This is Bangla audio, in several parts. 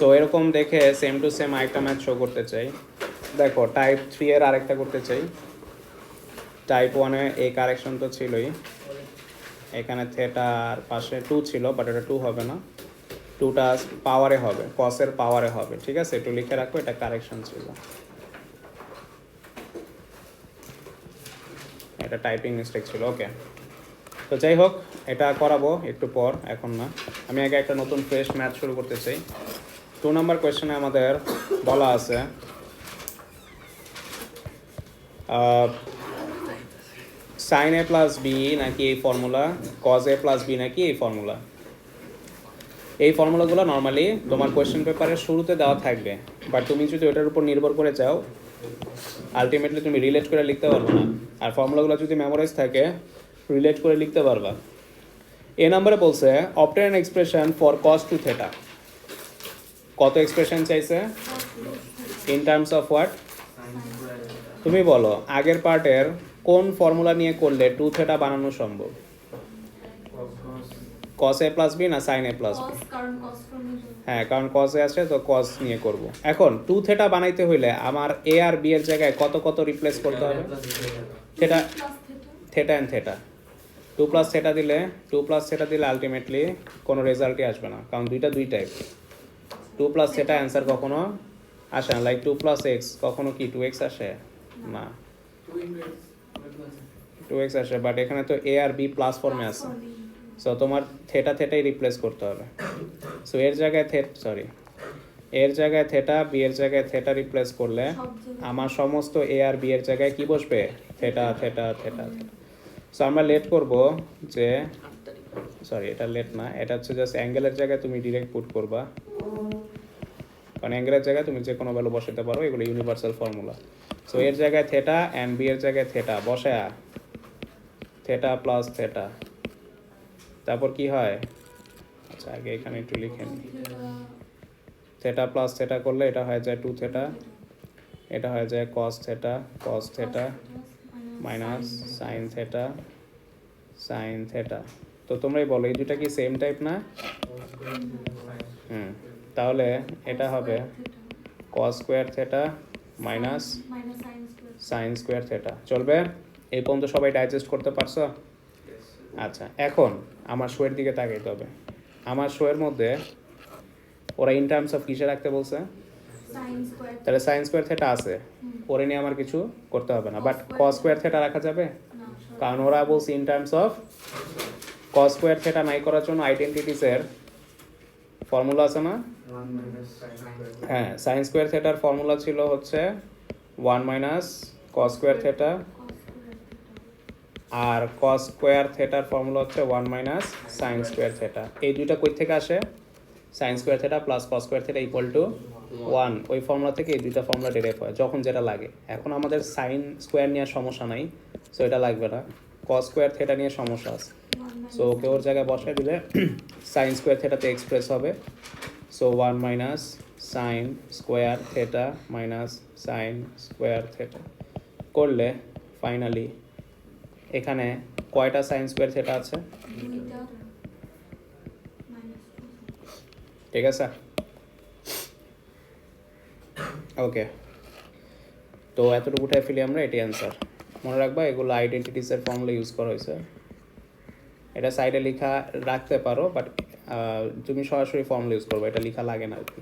সো এরকম দেখে সেম টু সেম আরেকটা ম্যাথ শো করতে চাই। দেখো টাইপ 3 এর আরেকটা করতে চাই। টাইপ 1-এ এই কারেকশন তো ছিলই, এখানে থেটার পাশে 2 ছিল, বাট এটা 2 হবে না, 2টা পাওয়ারে হবে, কসের পাওয়ারে হবে। ঠিক আছে, একটু লিখে রাখো, এটা কারেকশন ছিল, এটা টাইপিং মিস্টেক ছিল। ওকে, তো যাই হোক, এটা করাবো একটু পর, এখন না। আমি আগে একটা নতুন ফ্রেশ ম্যাথ শুরু করতে চাই। 2 নম্বর কোয়েশ্চেনে আমাদের বলা আছে সাইন এ প্লাস বি নাকি এই formula, cause A plus B নাকি এই ফর্মুলা। এই ফর্মুলাগুলো নর্মালি তোমার কোয়েশ্চেন পেপারের শুরুতে দেওয়া থাকবে, বাট তুমি যদি ওটার উপর নির্ভর করে যাও আলটিমেটলি তুমি রিলেট করে লিখতে পারবে না। আর ফর্মুলাগুলো যদি মেমোরাইজ থাকে রিলেট করে লিখতে পারবা। এ নাম্বারে বলছে obtain an expression for cos two theta. কত এক্সপ্রেশন চাইছে? In terms of what? তুমি বলো আগের পার্টের কোন ফর্মুলা নিয়ে করলে 2 থেটা বানানো সম্ভব? কস এ প্লাস বি না সাইন এ প্লাস বি? হ্যাঁ, কারণ কস এ আছে তো কস নিয়ে করব। এখন 2 থেটা বানাইতে হইলে আমার এ আর বি এর জায়গায় কত কত রিপ্লেস করতে হবে? Theta, theta and theta. 2 plus theta দিলে, 2 প্লাস থেটা দিলে আলটিমেটলি কোনো রেজাল্টই আসবে না, কারণ দুই টাইপ। 2 প্লাস থেটা অ্যান্সার কখনো আসে না, লাইক 2 প্লাস এক্স কখনো কি 2x আসে না, 2x আসে, বাট এখানে তো এ আর বি প্লাস ফর্মে আছে। সো তোমার থেটাই রিপ্লেস করতে হবে। সো এর জায়গায় এর জায়গায় থেটা, বি এর জায়গায় থেটা রিপ্লেস করলে আমার সমস্ত এ আর বি এর জায়গায় কি বসবে? থেটা। সো আমরা লেট করব যে, এটা লেট না, এটা হচ্ছে জাস্ট অ্যাঙ্গেলের জায়গায় তুমি ডিরেক্ট পুট করবা, কারণ অ্যাঙ্গেলের জায়গায় তুমি যে কোনো ভ্যালু বসাতে পারো, এগুলো ইউনিভার্সাল ফর্মুলা। সো এর জায়গায় থেটা অ্যান্ড বি এর জায়গায় থেটা বসায়া থেটা প্লাস থেটা, তারপর কি হয়? আচ্ছা আগে এখানে একটু লিখে নিই। থেটা প্লাস থেটা করলে এটা হয়ে যায় 2 থেটা, এটা হয়ে যায় cos theta minus sine theta. তো তোমরাই বলো এই দুটা কি সেম টাইপ না? তাহলে এটা হবে কস square theta minus sine square theta. চলবে? এই পর্যন্ত সবাই ডাইজেস্ট করতে পারছো? আচ্ছা, এখন আমার শোয়ের দিকে তাকাইতে হবে। আমার শোয়ের মধ্যে ওরা ইন টার্মস অফ কিসে রাখতে বলছে? তাহলে সাইন স্কোয়ার থেটা আছে, ওরে নিয়ে আমার কিছু করতে হবে না, বাট কস স্কোয়ার থেটা রাখা যাবে, কারণ ওরা বলছে in terms of. Cos square theta নাই করার জন্য আইডেন্টিটিসের ফর্মুলা আছে না? হ্যাঁ, সাইন স্কোয়ার থেটার ফর্মুলা ছিল হচ্ছে 1 মাইনাস কস স্কোয়ার থেটা, আর কস স্কোয়ার থেটার ফর্মুলা হচ্ছে 1 মাইনাস সাইন স্কোয়ার থেটা। এই দুইটা কই থেকে আসে? Sign square theta plus cos square theta equal to 1। ওই ফর্মুলা থেকে এই দুইটা ফর্মুলা ডিরাইভ হয় যখন যেটা লাগে। এখন আমাদের সাইন স্কোয়ার নিয়ে সমস্যা নাই, সো এটা লাগবে না। কস স্কোয়ার থেটা নিয়ে সমস্যা আছে, সো ওকে ওর জায়গায় বসায় দিলে সাইন স্কোয়ার থেটাতে এক্সপ্রেস হবে। So 1 minus sine square theta minus sine square theta করলে ফাইনালি এখানে কয়টা সাইন স্কোয়ার থেটা আছে? ঠিক আছে, ওকে। তো এতটুকু উঠায় ফেলি আমরা, এটি অ্যান্সার। মনে রাখবা এগুলো আইডেন্টিটিসের ফর্মুলা ইউজ করা হয়েছে, এটা সাইডে লেখা রাখতে পারো, বাট তুমি সরাসরি ফর্মুলা ইউজ করবে, এটা লেখা লাগে না আর কি।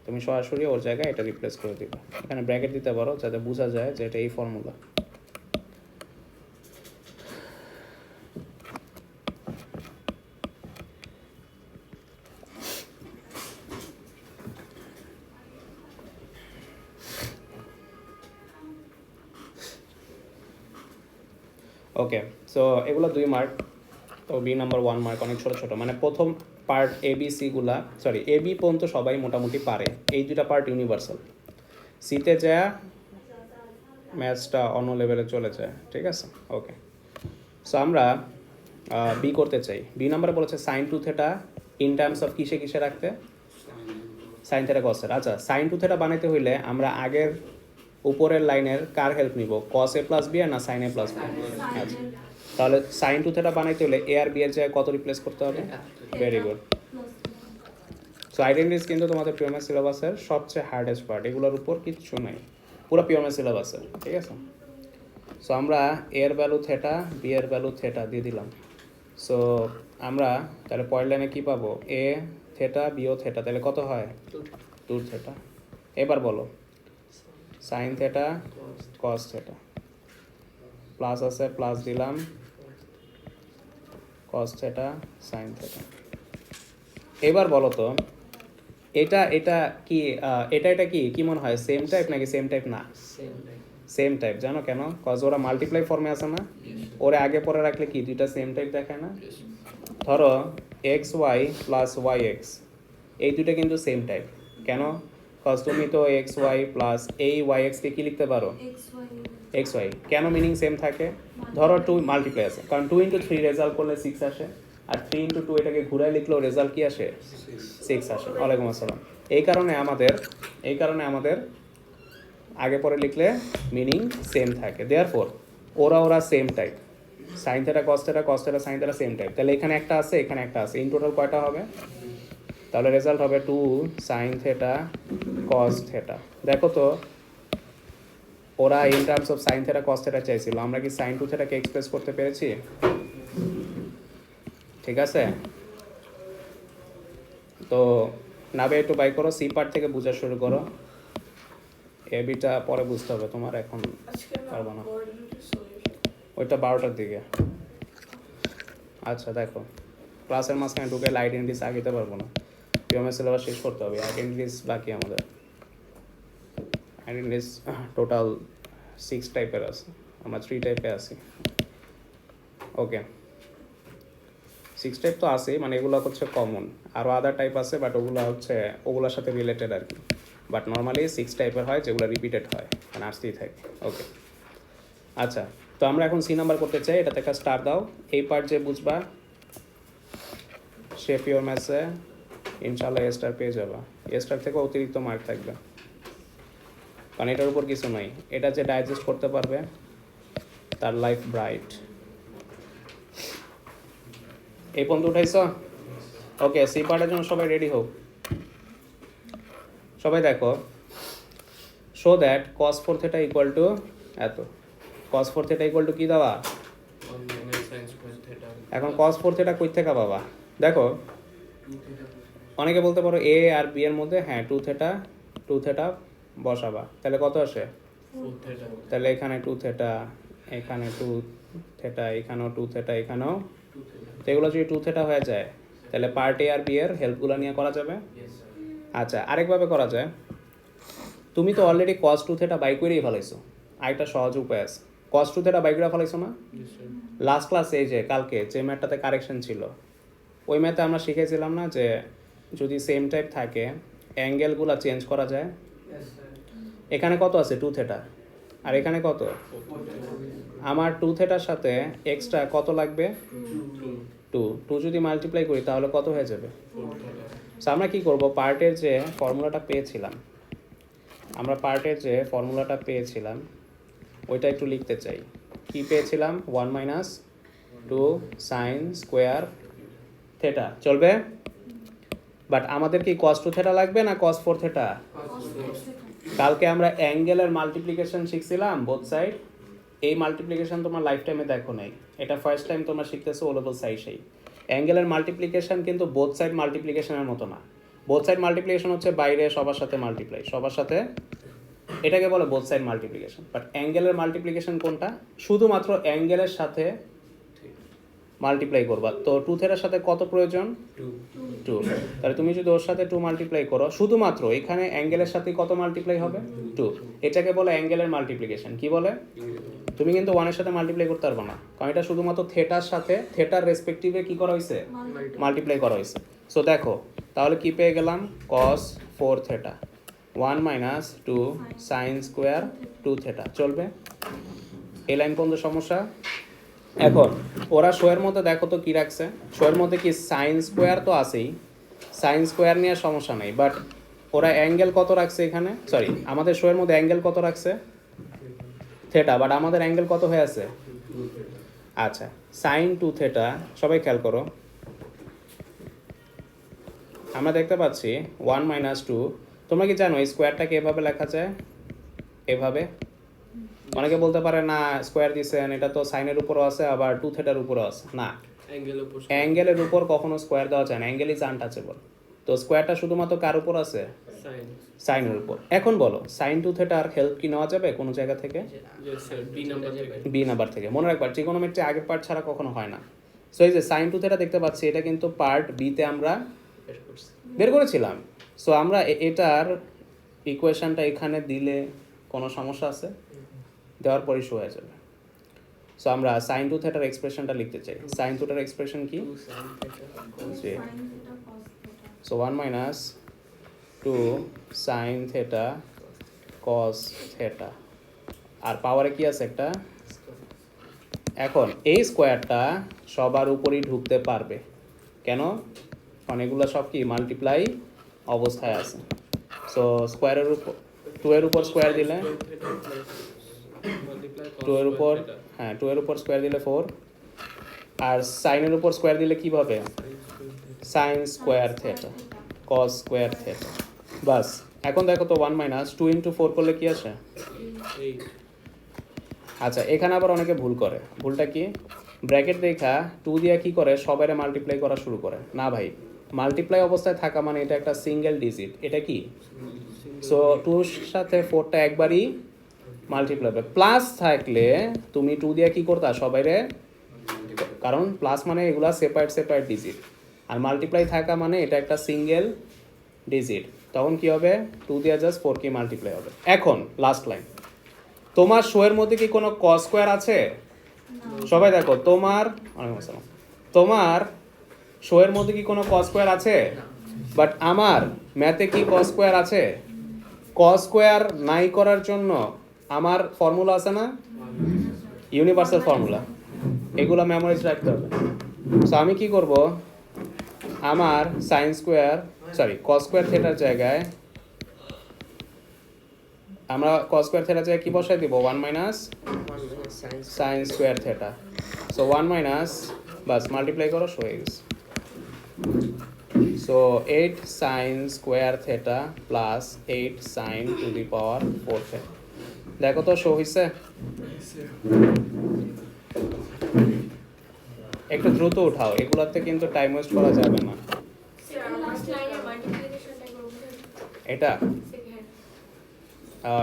তুমি সরাসরি ওর জায়গায় এটা রিপ্লেস করে দিবে, এখানে ব্র্যাকেট দিতে পারো যাতে বোঝা যায় যে এটা এই ফর্মুলা। ওকে, সো এগুলো 2 মার্ক, তো বি নাম্বার 1 মার্ক অনেক ছোটো ছোটো, মানে প্রথম পার্ট এবিসিগুলা, এবি পর্যন্ত সবাই মোটামুটি পারে, এই দুটা পার্ট ইউনিভার্সাল। সিতে যা ম্যাথসটা অন্য লেভেলে চলে যায়, ঠিক আছে? ওকে, সো আমরা বি করতে চাই। বি নাম্বারে বলেছে sine 2 theta in terms of কিসে রাখতে? সাইন থেটা কসের। আচ্ছা, সাইন 2 থেটা বানাইতে হইলে আমরা আগের উপরের লাইনের কার হেল্প নিব? কস এ প্লাস বি আর না সাইন এ প্লাস বি? আচ্ছা, তাহলে সাইন 2 থেটা বানাইতে হলে এ আর বি এর জায়গায় কত রিপ্লেস করতে হবে? Very good. সো আইডেন্টিটিস কিন্তু তোমাদের পিওএমএস সিলেবাসের সবচেয়ে হার্ডেস্ট পার্ট, এগুলোর উপর কিচ্ছু নাই পুরো পিওএমএস সিলেবাসের, ঠিক আছে। সো আমরা এর ভ্যালু থেটা, বি এর ভ্যালু থেটা দিয়ে দিলাম। সো আমরা তাহলে পরের লাইনে কী পাবো, এ থেটা বিও থেটা, তাহলে কত হয় 2 থেটা। এবার বলো sign theta cos theta, plus আছে প্লাস দিলাম, কস থেটা সাইন থেটা। এবার বলো তো এটা এটা কি এটা কি কি মনে হয়, সেম টাইপ নাকি সেম টাইপ না? Same type. জানো কেন? কজ ওরা মাল্টিপ্লাই ফর্মে আছে না, ওরা আগে পরে রাখলে কি দুইটা সেম টাইপ দেখায় না? ধরো X Y plus Y X, এই দুটো কিন্তু সেম টাইপ। কেন? কজ তুমি তো এক্স ওয়াই প্লাস এই ওয়াই এক্সকে কী লিখতে পারো, এক্স ওয়াই। কেন মিনিং সেম থাকে? ধরো 2 মাল্টিপ্লাই আছে, কারণ 2 × 3 রেজাল্ট করলে 6 আসে, আর 3 × 2 এটাকে ঘুরাই লিখলেও রেজাল্ট কি আসে, 6 আসে। ওয়ালাইকুম আসসালাম। এই কারণে আমাদের আগে পরে লিখলে মিনিং সেম থাকে, দেয়ারফর ওরা same type. Sign theta cos theta, cos theta sine theta same type. তাহলে এখানে একটা আছে, এখানে একটা আছে, ইন টোটাল কয়টা হবে? তাহলে রেজাল্ট হবে 2 সাইন থেটা কস থেটা। দেখো তো ওরা in terms of sign theta cos theta চাইছিল, আমরা কি সাইন 2 থেটাকে এক্সপ্রেস করতে পেরেছি? ঠিক আছে, তো নাবে একটু বাই করো, সি পার্ট থেকে বোঝা শুরু করো। এ বিটা পরে বুঝতে হবে তোমার, এখন পারবো না, ওইটা 12টার দিকে। আচ্ছা দেখো, ক্লাসের মাঝখানে ঢুকে আইডেন্টিটিস আগাইতে পারবো না, পিওএমএস সিলেবাস শেষ করতে হবে। আইডেন্টিটিস বাকি আমাদের, আইডেন্টিটিস টোটাল 6 টাইপের আছে, আমরা 3 টাইপে আছি। ওকে, 6 টাইপ তো আছে, মানে এগুলো হচ্ছে কমন, আরও আদার টাইপ আছে বাট ওগুলো হচ্ছে ওগুলোর সাথে রিলেটেড আর কি। বাট নর্মালি 6 টাইপের হয় যেগুলো রিপিটেড হয়, মানে আসতেই থাকে। ওকে আচ্ছা, তো আমরা এখন সি নাম্বার করতে চাই, এটাতে একটা স্টার দাও। এই পার্ট যে বুঝবা সে পিওর ম্যাথসে ইনশাল্লাহ এ স্টার পেয়ে যাবা, এ স্টার থেকে অতিরিক্ত মার্ক থাকবে, কারণ এটার উপর কিছু নাই। এটা যে ডাইজেস্ট করতে পারবে তার লাইফ ব্রাইট। এই পর্যন্ত উঠাইছ? ওকে, সি পার্টের জন্য সবাই রেডি হোক। সবাই দেখো, show that cos 4 theta equal to এত। কস 4 থেটা ইকুয়াল টু কি দেওয়া? এখন কস 4 থেটা কই থেকে পাবা? দেখো অনেকে বলতে পারো এ আর বি এর মধ্যে, হ্যাঁ 2 থেটা বসাবা, তাহলে কত আসে? তাহলে এখানে 2 থেটা, এখানে 2 থেটা, এখানেও 2 থেটা, এখানেও। তো এগুলো যদি 2 থেটা হয়ে যায় তাহলে পার্ট এ আর বি এর হেল্পগুলো নিয়ে করা যাবে। আচ্ছা, আরেকভাবে করা যায়, তুমি তো অলরেডি কস 2 থেটা বাই করেই ফেলাইছো, আরেকটা সহজ উপায় আছে। কস 2 থেটা বাই করে ফেলাইছো না? লাস্ট ক্লাসে এই যে কালকে যে ম্যাথটাতে কারেকশন ছিল, ওই ম্যাথে আমরা শিখেছিলাম না যে যদি সেম টাইপ থাকে অ্যাঙ্গেলগুলো চেঞ্জ করা যায়। এখানে কত আছে 2 থেটা, আর এখানে কত? আমার 2 থেটার সাথে এক্সট্রা কত লাগবে? 2 যদি মাল্টিপ্লাই করি তাহলে কত হয়ে যাবে? সো আমরা কি করব, পার্টের যে ফর্মুলাটা পেয়েছিলাম ওইটা একটু লিখতে চাই। কি পেয়েছিলাম? 1 - 2 সাইন স্কোয়ার থেটা, চলবে? বাট আমাদের কি cos 2 থেটা লাগবে না cos 4 থেটা? কালকে আমরা অ্যাঙ্গেলের মাল্টিপ্লিকেশন শিখছিলাম বোথ সাইড। এই মাল্টিপ্লিকেশন তোমার লাইফ টাইমে দেখো নাই, এটা ফার্স্ট টাইম তোমরা শিখতেছো ও লেভেল সাইড। সেই অ্যাঙ্গেলের মাল্টিপ্লিকেশন কিন্তু বোথ সাইড মাল্টিপ্লিকেশনের মতো না। বোথ সাইড মাল্টিপ্লিকেশন হচ্ছে বাইরে সবার সাথে মাল্টিপ্লাই, সবার সাথে, এটাকে বলে বোথ সাইড মাল্টিপ্লিকেশন। বাট অ্যাঙ্গেলের মাল্টিপ্লিকেশন কোনটা? শুধুমাত্র অ্যাঙ্গেলের সাথে মাল্টিপ্লাই করবা। তো 2 থেটার সাথে কত প্রয়োজন? 2। তাহলে তুমি যদি ওর সাথে 2 মাল্টিপ্লাই করো, শুধুমাত্র এখানে অ্যাঙ্গেলের সাথে কত মাল্টিপ্লাই হবে? 2। এটাকে বলে অ্যাঙ্গেলের মাল্টিপ্লিকেশন। কি বলে? তুমি কিন্তু 1 এর সাথে মাল্টিপ্লাই করতে পারবে না, কারণ এটা শুধুমাত্র থেটার সাথে থেটার রেসপেক্টিভে কি করা হয়েছে? মাল্টিপ্লাই করা হয়েছে। সো দেখো তাহলে কি পেয়ে গেলাম? cos 4 theta 1 - 2 sine square 2 theta, চলবে? এই লাইন পর্যন্ত সমস্যা? এখন ওরা শোয়ের মধ্যে দেখো তো কি রাখছে, শোয়ের মধ্যে কি সাইন স্কোয়ার তো আছেই, সাইন স্কোয়ার নিয়ে সমস্যা নেই। বাট ওরা অ্যাঙ্গেল কত রাখছে এখানে, সরি আমাদের শোয়ের মধ্যে অ্যাঙ্গেল কত রাখছে? থেটা, বাট আমাদের অ্যাঙ্গেল কত হয়ে আছে? আচ্ছা, সাইন 2 থেটা, সবাই খেয়াল করো, আমরা দেখতে পাচ্ছি 1 মাইনাস 2। তোমরা কি জানো এই স্কোয়ারটাকে এভাবে লেখা যায়? এভাবে। অনেকে বলতে পারে না স্কোয়ার দিছেন, এটা তো সাইনের উপরও আছে আবার 2 থেটার উপরও আছে। না, অ্যাঙ্গেলের উপর কখনো স্কোয়ার দেওয়া যায় না, অ্যাঙ্গেল ইজ আনটাচেবল। তো স্কোয়ারটা শুধুমাত্র কার উপর আছে? সাইনের উপর। এখন বলো সাইন 2 থেটার হেল্প কি নেওয়া যাবে কোনো জায়গা থেকে? বি নাম্বার থেকে। মনে রাখবার ট্রিগোনোমেট্রি আগের পার্ট ছাড়া কখনো হয় না। সো এই যে সাইন 2 থেটা দেখতে পাচ্ছি, এটা কিন্তু পার্ট বিতে আমরা বের করেছিলাম। সো আমরা এটার ইকুয়েশনটা এখানে দিলে কোনো সমস্যা আছে? দেওয়ার পরই শো হয়ে যাবে। সো আমরা সাইন 2 থেটার এক্সপ্রেশনটা লিখতে চাই। সাইন 2টার এক্সপ্রেশন কি? So 1 minus 2 sine theta cos theta, আর পাওয়ারে কি আছে একটা। এখন এই স্কোয়ারটা সবার উপরই ঢুকতে পারবে, কেন? কারণ এগুলো সব কি মাল্টিপ্লাই অবস্থায় আছে। সো স্কোয়ারের উপর 2 এর উপর স্কোয়ার দিলে 2 এর উপর, হ্যাঁ 2 এর উপর স্কোয়ার দিলে 4, আর সাইনের উপর স্কোয়ার দিলে কি হবে? Sine square theta cos square theta. বাস। এখন দেখো তো 1 মাইনাস 2 ইন্টু 4 করলে কি আসে? আচ্ছা, এখানে আবার অনেকে ভুল করে। ভুলটা কি? ব্র্যাকেট দেখা 2 দিয়ে কি করে সবাইরে মাল্টিপ্লাই করা শুরু করে। না ভাই, মাল্টিপ্লাই অবস্থায় থাকা মানে এটা একটা সিঙ্গেল ডিজিট। এটা কি? সো 2 এর সাথে 4টা একবারই মাল্টিপ্লাই হবে। প্লাস থাকলে তুমি 2 দিয়ে কি করতা সবাইরে, কারণ প্লাস মানে এগুলা সেপারেট সেপারেট ডিজিট, আর মাল্টিপ্লাই থাকা মানে এটা একটা সিঙ্গেল ডিজিট। তখন কি হবে? 2 দিয়ে জাস্ট 4 কি মাল্টিপ্লাই হবে। এখন লাস্ট লাইন, তোমার শো এর মধ্যে কি কোনো কস স্কোয়ার আছে? সবাই দেখো, তোমার শো এর মধ্যে কি কোনো কস স্কোয়ার আছে? বাট আমার ম্যাথে কি কস স্কোয়ার আছে? কস স্কোয়ার নাই করার জন্য আমার ফর্মুলা আছে না, ইউনিভার্সাল ফর্মুলা, এগুলো মেমোরাইজ রাখতে হবে। সো আমি কি করব, আমার সাইন স্কোয়ার কস স্কোয়ার থেটার জায়গায় আমরা কস স্কোয়ার থেটার জায়গায় কি বসাই দিব? 1 minus sine square theta. So 1 minus, বাস মাল্টিপ্লাই করো, হয়ে গেছে। So 8 sine square theta plus 8 sine to the power 4 theta. দেখো তো শো হয়েছে? একটু দ্রুত উঠাও, এগুলাতে কিন্তু টাইম ওয়েস্ট করা যাবে না। এটা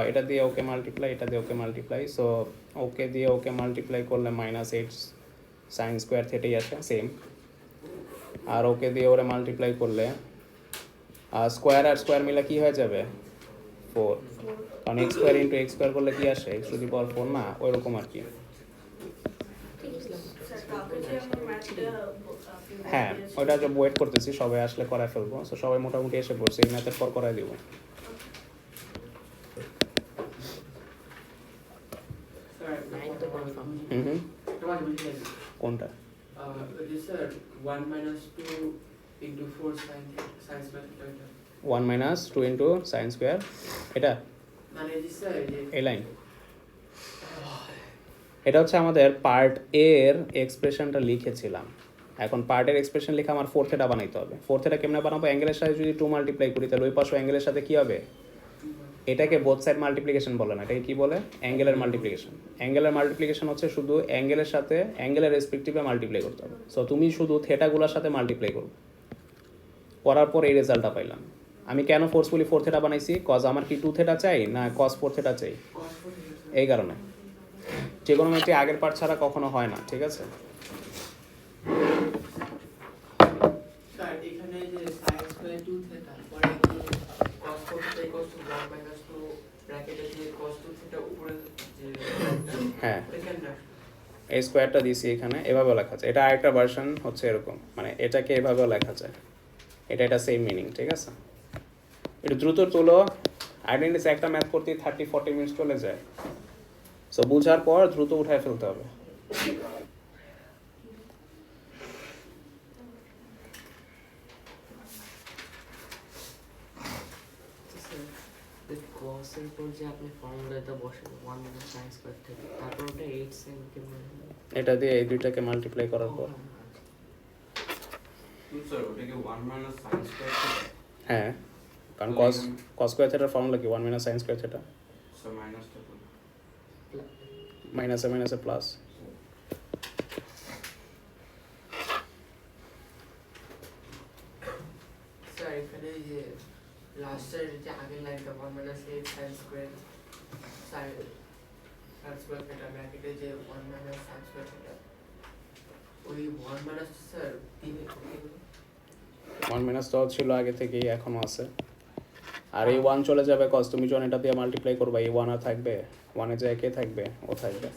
এটা দিয়ে ওকে মাল্টিপ্লাই, এটা দিয়ে ওকে মাল্টিপ্লাই। সো ওকে দিয়ে ওকে মাল্টিপ্লাই করলে মাইনাস 8 সাইন স্কোয়ার থেটাই আসে সেম, আর ওকে দিয়ে ওরে মাল্টিপ্লাই করলে স্কোয়ার আর স্কোয়ার মিলে কি হয়ে যাবে? 4, কারণ x square into x square করলে কি আসে? এক্স টু দি পাওয়ার 4 না, ওইরকম আর কি। হ্যাঁ, ওইটা যে ওয়েট করতেছি, সবাই আসলে করায় ফেলবো। সো সবাই মোটামুটি এসে পড়ছে, এই ম্যাথের পর করাই দিব। কোনটা? 1 মাইনাস 2 ইন্টু সাইন স্কোয়ার, এটা এই লাইন, এটা হচ্ছে আমাদের পার্ট এর এক্সপ্রেশনটা লিখেছিলাম। এখন পার্টের এক্সপ্রেশন লিখে আমার 4 থেটা বানাইতে হবে। 4 থেটা কেমনে বানাবো? অ্যাঙ্গেলের সাথে যদি 2 মাল্টিপ্লাই করি তাহলে ওই পাশে অ্যাঙ্গেলের সাথে কি হবে? এটাকে বোথ সাইড মাল্টিপ্লিকেশন বলে না, এটাকে কি বলে? অ্যাঙ্গেলের মাল্টিপ্লিকেশন। অ্যাঙ্গেলের মাল্টিপ্লিকেশন হচ্ছে শুধু অ্যাঙ্গেলের সাথে অ্যাঙ্গেলের রেসপেক্টিভে মাল্টিপ্লাই করতে হবে। সো তুমি শুধু থেটাগুলোর সাথে মাল্টিপ্লাই করবে, করার পর এই রেজাল্টটা পাইলাম। আমি কেন ফোর্সফুলি 4 থেটা বানাইছি? কজ আমার কি 2 থেটা চাই না কজ 4 থেটা চাই, এই কারণে। ট্রিগোনোমেট্রি আগের পার্ট ছাড়া কখনো হয় না, ঠিক আছে? হ্যাঁ, এই স্কোয়ারটা দিয়েছি এখানে, এভাবেও লেখা যায়। এটা আরেকটা ভার্সন হচ্ছে এরকম, মানে এটাকে এভাবেও লেখা যায়। এটা সেম মিনিং, ঠিক আছে? একটু দ্রুত তোলো। আইডেন্টিস একটা ম্যাথ করতে 30-40 মিনিট চলে যায়। সো বুঝার পর দ্রুত উঠায় ফেলতে হবে। কসের পর যে আপনি ফর্মুলাটা বসাবেন 1 মাইনাস সাইন স্কয়ার থেকে, তারপর ওটা 8 sin কেমনে? এটা দিয়ে এই দুইটাকে মাল্টিপ্লাই করার পর স্যার ওটাকে 1 মাইনাস সাইন স্কয়ার থিটা হ্যাঁ, কারণ তো কস এখানে- কস স্কোয়ার থিটার ফর্মুলা কি 1 minus sine square theta, sir মাইনাসটা তো মাইনাসে মাইনাসে প্লাস। স্যার এখানে এই যে লাস্টের যে আগের লাইনটা 1 minus 8 sine square square theta ব্র্যাকেটে যে 1 মাইনাস সাইন স্কয়ার থিটা ওই 1 মাইনাস স্যার 1 মাইনাস তো ছিল আগে থেকেই, এখনো আছে। আর এই 1 চলে যাবে কস, তুমি যখন এটা দিয়ে মাল্টিপ্লাই করবে এই 1 আর থাকবে, 1 এর জায়গায় কে থাকবে, ও থাকবে,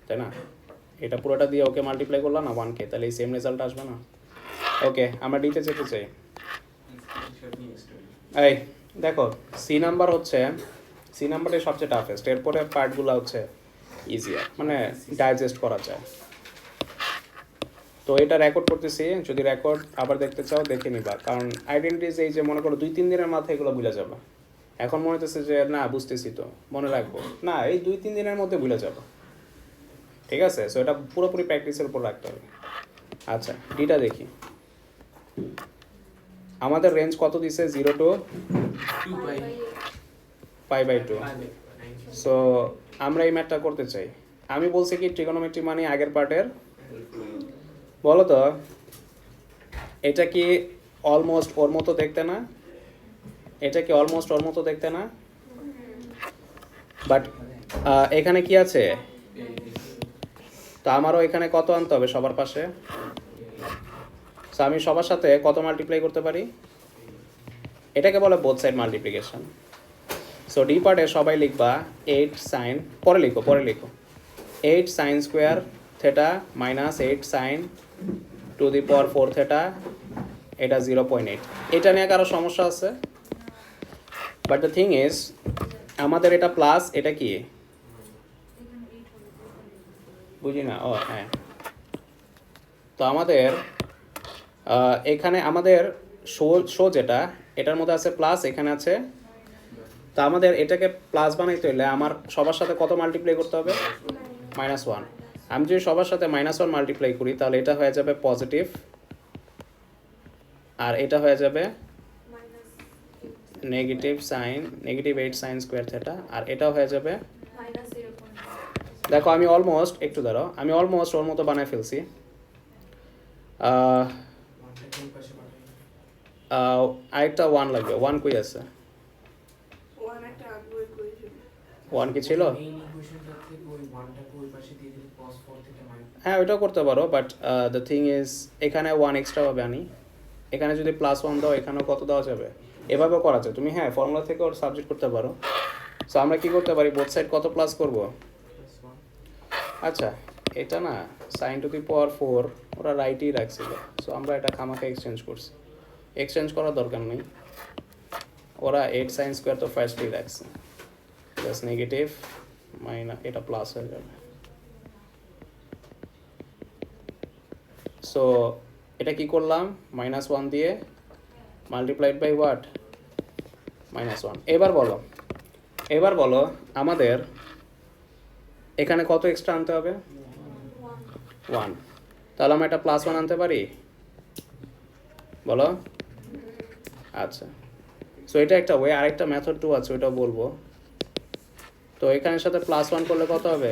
তাই না? এটা পুরোটা দিয়ে ওকে মাল্টিপ্লাই করলাম না 1 কে, তাহলে এই সেম রেজাল্ট আসবে না? ওকে, আমরা ডিতে যেতে চাই। এই দেখো, সি নাম্বার হচ্ছে, সি নাম্বারটাই সবচেয়ে টাফেস্ট, এরপরে পার্টগুলো হচ্ছে ইজিয়ার, মানে ডাইজেস্ট করা যায়। তো এটা রেকর্ড করতেছি, যদি রেকর্ড আবার দেখতে চাও দেখে নিবা, কারণ আইডেন্টিটিস এই যে মনে করো 2-3 দিনের মাথায় এগুলো ভুলে যাবে। এখন মনে হচ্ছে যে না বুঝতেছি তো মনে রাখবো না, এই 2-3 দিনের মধ্যে ভুলে যাবো, ঠিক আছে? সো এটা পুরোপুরি প্র্যাকটিসের উপর রাখতে হবে। আচ্ছা, ডিটা দেখি, আমাদের রেঞ্জ কত দিছে, 0 to 2 বাই π/2। সো আমরা এই ম্যাথটা করতে চাই। আমি বলছি কি ট্রিগোনোমেট্রি মানে আগের পার্টের, বলো তো এটা কি অলমোস্ট ওর মতো দেখতে না? এটা কি অলমোস্ট ওর মতো দেখতে না? বাট এখানে কি আছে, তো আমারও এখানে কত আনতে হবে সবার পাশে। সো আমি সবার সাথে কত মাল্টিপ্লাই করতে পারি, এটাকে বলে both side multiplication. So D পার্টে সবাই লিখবা 8 সাইন, পরে লিখো 8 sine square theta minus 8 sine to the power 4 theta, এটা 0.8। এটা নিয়ে কারো সমস্যা আছে? বাট দ্য থিং ইজ আমাদের এটা প্লাস, এটা কি বুঝি না। ও হ্যাঁ, তো আমাদের এখানে আমাদের শো যেটা, এটার মধ্যে আছে প্লাস, এখানে আছে, তো আমাদের এটাকে প্লাস বানাইতে হলে আমার সবার সাথে কত মাল্টিপ্লাই করতে হবে, -1। আমি যদি সবার সাথে -1 মাল্টিপ্লাই করি তাহলে এটা হয়ে যাবে পজিটিভ, আর এটা হয়ে যাবে নেগেটিভ 8 সাইন স্কোয়ার থেটা, আর এটা হয়ে যাবে, দেখো আমি অলমোস্ট, একটু দাঁড়াও, আমি অলমোস্ট ওর মতো বানায় ফেলছি। আরেকটা 1 লাগবে, 1 কই আছে, 1 কি ছিল? মেইন ইকুয়েশনটা থেকে ওই 1টাকে ওই পাশে দিয়ে দিলে cos 4 থেকে মাইনাস। হ্যাঁ ওইটাও করতে পারো, বাট দ্য থিং ইজ এখানে 1 এক্সট্রা হবে আনি, এখানে যদি +1 দাও এখানেও কত দেওয়া যাবে, এভাবেও করা যায়। তুমি হ্যাঁ ফর্মুলা থেকে ওর সাবজেক্ট করতে পারো। সো আমরা কি করতে পারি, বোথ সাইড কত প্লাস করব? আচ্ছা, এটা না সাইন টু দি পাওয়ার 4 ওরা রাইটই রাখছিল, সো আমরা এটা খামাকে এক্সচেঞ্জ করছি, এক্সচেঞ্জ করার দরকার নেই, ওরা 8 সাইন স্কোয়ার তো ফার্স্টই রাখছে, প্লাস নেগেটিভ মাইনাস, এটা প্লাস হয়ে যাবে। সো এটা কি করলাম, -1 দিয়ে মাল্টিপ্লাইড বাই হোয়াট, -1। এবার বলো আমাদের এখানে কত এক্সট্রা আনতে হবে, 1। তাহলে আমরা এটা +1 আনতে পারি, বলো? আচ্ছা, সো এটা একটা ওয়ে, আরেকটা মেথড 2 আছে, ওইটা বলবো। তো এখানের সাথে +1 করলে কত হবে,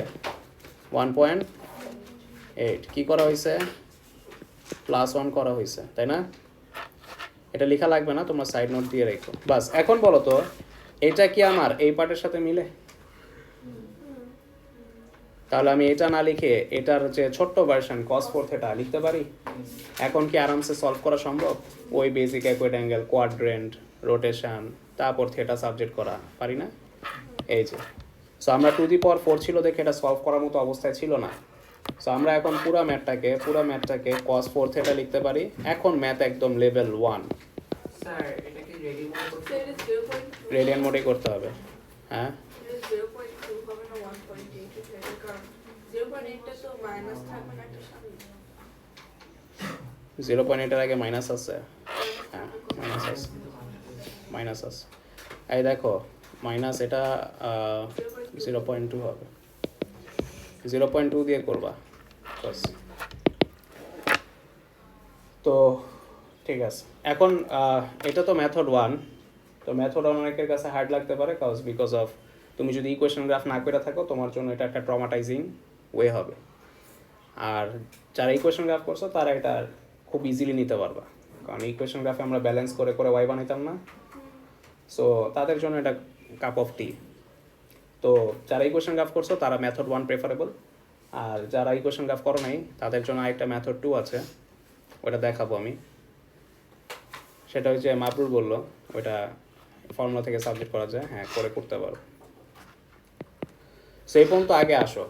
1.8। কি করা হয়েছে, +1 করা হয়েছে, তাই না? এটা লেখা লাগবে না, তোমরা সাইড নোট দিয়ে রেখো বাস। এখন বলো তো এটা কি আমার এই পার্টের সাথে মিলে? তাহলে আমি এটা না লিখে এটার যে ছোট্ট ভার্সন cos 4 থেটা লিখতে পারি। এখন কি আরামসে সলভ করা সম্ভব? ওই বেসিক অ্যাকুয়েট অ্যাঙ্গেল, কোয়াড্রেন্ট, রোটেশন, তারপর থেটা সাবজেক্ট করা পারি না? এই যে, সো আমরা 2^4 ছিল দেখে এটা সলভ করার মতো অবস্থায় ছিল না। সো আমরা এখন পুরো ম্যাথটাকে cos 4 থেটা লিখতে পারি। এখন ম্যাথ একদম লেভেল 1, স্যার এটা কি রেডি মোড করতে রেডিয়ান মোডে করতে হবে। হ্যাঁ 0.2 হবে না 1.8 হবে, কারণ 0.8 টা তো মাইনাস থাকবে না একটা সামনে। 0.8 এর আগে মাইনাস আছে, হ্যাঁ মাইনাস আছে। এই দেখো মাইনাস, এটা 0.2 হবে, 0.2 দিয়ে করবা বাস। তো ঠিক আছে, এখন এটা তো মেথড 1। তো মেথড 1 অনেকের কাছে হার্ড লাগতে পারে বিকজ অফ তুমি যদি ইকুয়েশন গ্রাফ না করে থাকো তোমার জন্য এটা একটা ট্রমাটাইজিং ওয়ে হবে। আর যারা ইকুয়েশন গ্রাফ করছো তারা এটা খুব ইজিলি নিতে পারবা, কারণ ইকুয়েশন গ্রাফে আমরা ব্যালেন্স করে করে ওয়াই বানাইতাম না। সো তাদের জন্য এটা কাপ অফ টি। তো যারা ইকুয়েশন গ্রাফ করছো তারা মেথড 1 প্রেফারেবল, আর যারা ইকুয়েশন গ্রাফ করো নাই তাদের জন্য আরেকটা মেথড 2 আছে, ওটা দেখাবো আমি। সেটা হচ্ছে মাবরুর বললো ওইটা ফর্মুলা থেকে সাবজেক্ট করা যায়, হ্যাঁ করে করতে পারো। সেই পর্যন্ত আগে আসো,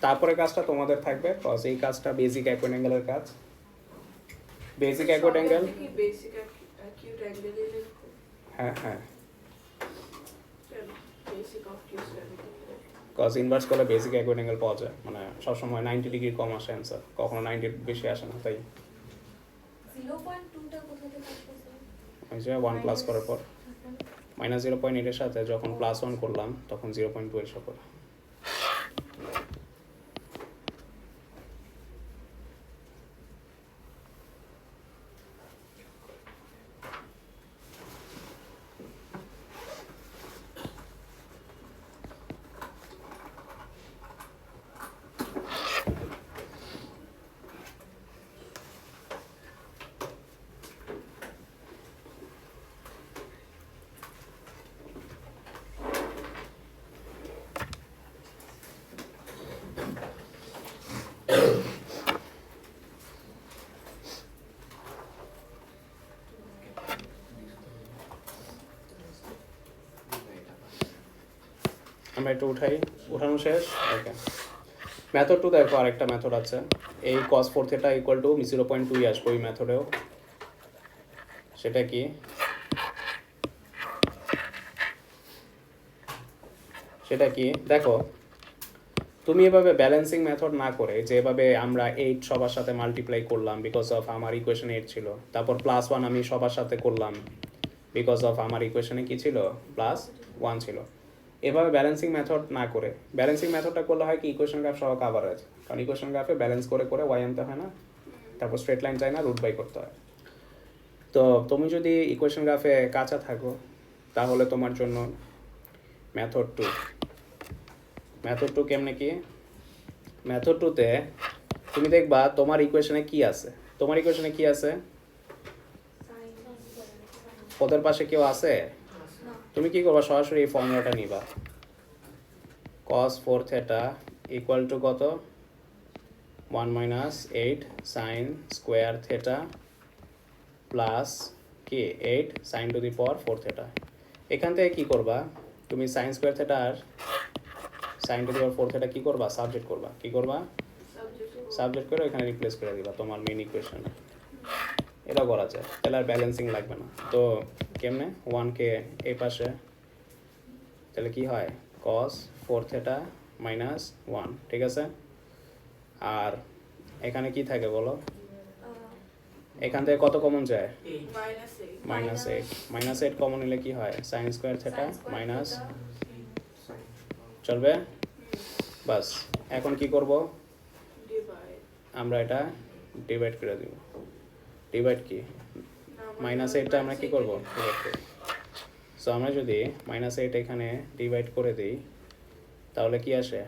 তারপরে কাজটা তোমাদের থাকবে, কজ এই কাজটা বেসিক অ্যাকুয়েট অ্যাঙ্গেলের কাজ। বেসিক অ্যাকুয়েট অ্যাঙ্গেল, কি বেসিক অ্যাকিউট অ্যাঙ্গেলই লিখো? হ্যাঁ হ্যাঁ, basic of cute angle. Cos inverse করলে বেসিক অ্যাকুয়েট অ্যাঙ্গেল পাওয়া যায়, মানে সবসময় 90 ডিগ্রি কম আসে অ্যান্সার, কখনো 90 বেশি আসে না। তাই 0.2টা কোথা থেকে আসছে? ওই যে 1 প্লাস করার পর -0.8 এর সাথে যখন +1 করলাম তখন 0.2 এসে পড়ে। আমরা একটু উঠাই, উঠানো শেষ। ওকে, মেথড 2 দেখো, আরেকটা মেথড আছে। এই cos 4 থিটা ইকুয়াল টু 0.2 আসবে ওই মেথডেও। সেটা কি? সেটা কি দেখো, তুমি এভাবে ব্যালেন্সিং মেথড না করে যেভাবে আমরা 8 সবার সাথে মাল্টিপ্লাই করলাম বিকজ অফ আমার ইকুয়েশন 8 ছিল, তারপর +1 আমি সবার সাথে করলাম বিকজ অফ আমার ইকুয়েশনে কি ছিল, +1 ছিল। এভাবে ব্যালেন্সিং মেথড না করে, ব্যালেন্সিং মেথডটা করলে হয় কি ইকুয়েশন গ্রাফ সহ কাভার আছে, কারণ ইকুয়েশন গ্রাফে ব্যালেন্স করে করে ওয়াই আনতে হয় না, তারপর স্ট্রেট লাইন চাই না, রুট বাই করতে হয়। তো তুমি যদি ইকুয়েশন গ্রাফে কাঁচা থাকো তাহলে তোমার জন্য মেথড 2। মেথড 2 কেমনে কি? মেথড 2তে তুমি দেখবা তোমার ইকুয়েশনে কি আছে, তোমার ইকুয়েশনে কি আছে, ওদের পাশে কেউ আছে? তুমি কি করবা, সরাসরি এই ফর্মুলাটা নিবা, cos 4 থিটা ইকুয়াল টু কত, 1 - 8 sin স্কোয়ার থিটা প্লাস কি 8 sin to the power 4 theta. এখান থেকে কি করবা, তুমি sin স্কোয়ার থিটা আর sin to the power 4 theta কি করবা, সাবজেক্ট করবা। কি করবা, সাবজেক্ট করে এখানে রিপ্লেস করে দিবা তোমার মেইন ইকুয়েশন। এটা করা যায়, তাহলে আর ব্যালেন্সিং লাগবে না। তো কেমনে, 1 কে এই পাশে, তাহলে কি হয়, cos 4 থিটা মাইনাস 1, ঠিক আছে। আর এখানে কি থাকে বলো, এখান থেকে কত কমন যায়, -8 কমন নিলে কি হয়, sin স্কোয়ার থিটা মাইনাস, চলবে বাস। এখন কি করব, আমরা এটা ডিভাইড করে দিব। ডিভাইড কি, -8টা আমরা কি করব, ডিভাইড করব। সো আমরা যদি -8 এখানে ডিভাইড করে দিই তাহলে কি আসে,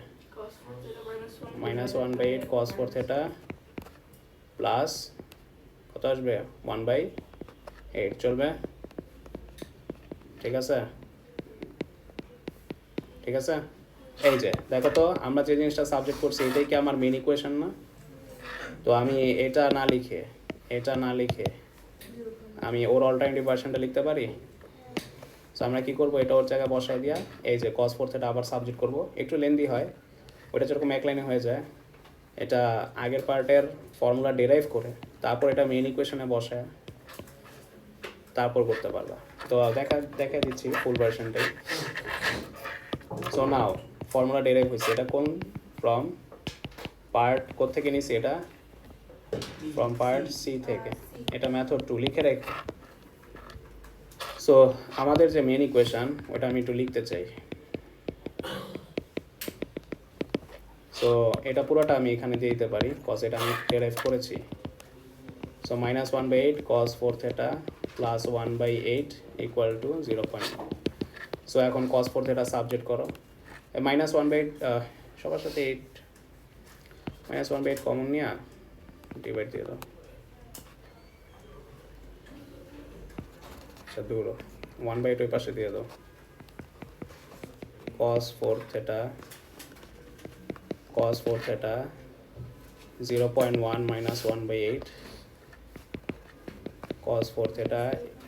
-1/8 cos 4 থিটা প্লাস কত আসবে, 1/8, চলবে, ঠিক আছে। ঠিক আছে, এই যে দেখো তো আমরা যে জিনিসটা সাবজেক্ট করছি এটাই কি আমার মেইন ইকুয়েশন না? তো আমি এটা না লিখে আমি ওর অল্টারনেটিভ ভার্সনটা লিখতে পারি। সো আমরা কি করব, এটা ওর জায়গায় বসাই দিয়া এই যে cos 4 থিটা আবার সাবজেক্ট করব, একটু লেন্দি হয়, ওটা যেরকম এক লাইনে হয়ে যায়, এটা আগের পার্টের ফর্মুলা ডেরাইভ করে তারপর এটা মেইন ইকুয়েশনে বসায় তারপর করতে পারবা। তো দেখা দিচ্ছি ফুল ভার্সনটাই। সো নাও ফর্মুলা ডেরাইভ হয়েছে, এটা কোন, ফ্রম পার্ট কোত্থেকে নিছি, এটা ফ্রম পার্ট সি থেকে। এটা মেথড 2 লিখে রেখে, সো আমাদের যে মেইন ইকুয়েশন ওটা আমি একটু লিখতে চাই। সো এটা পুরোটা আমি এখানে দিয়ে দিতে পারি, কজ এটা আমি ডেরাইভ করেছি। So So minus 1/8 cos 4 theta plus 1/8 equal to 0.1. So এখন cos 4 theta সাবজেক্ট করো, minus 1/8 সবার সাথে 8 minus 1/8 কমন নিয়ে ডিভাইড দিয়ে দাও, আচ্ছা দূর 1/8 ওই পাশে দিয়ে দাও, cos 4 theta 0.1 minus 1/8 cos 4 theta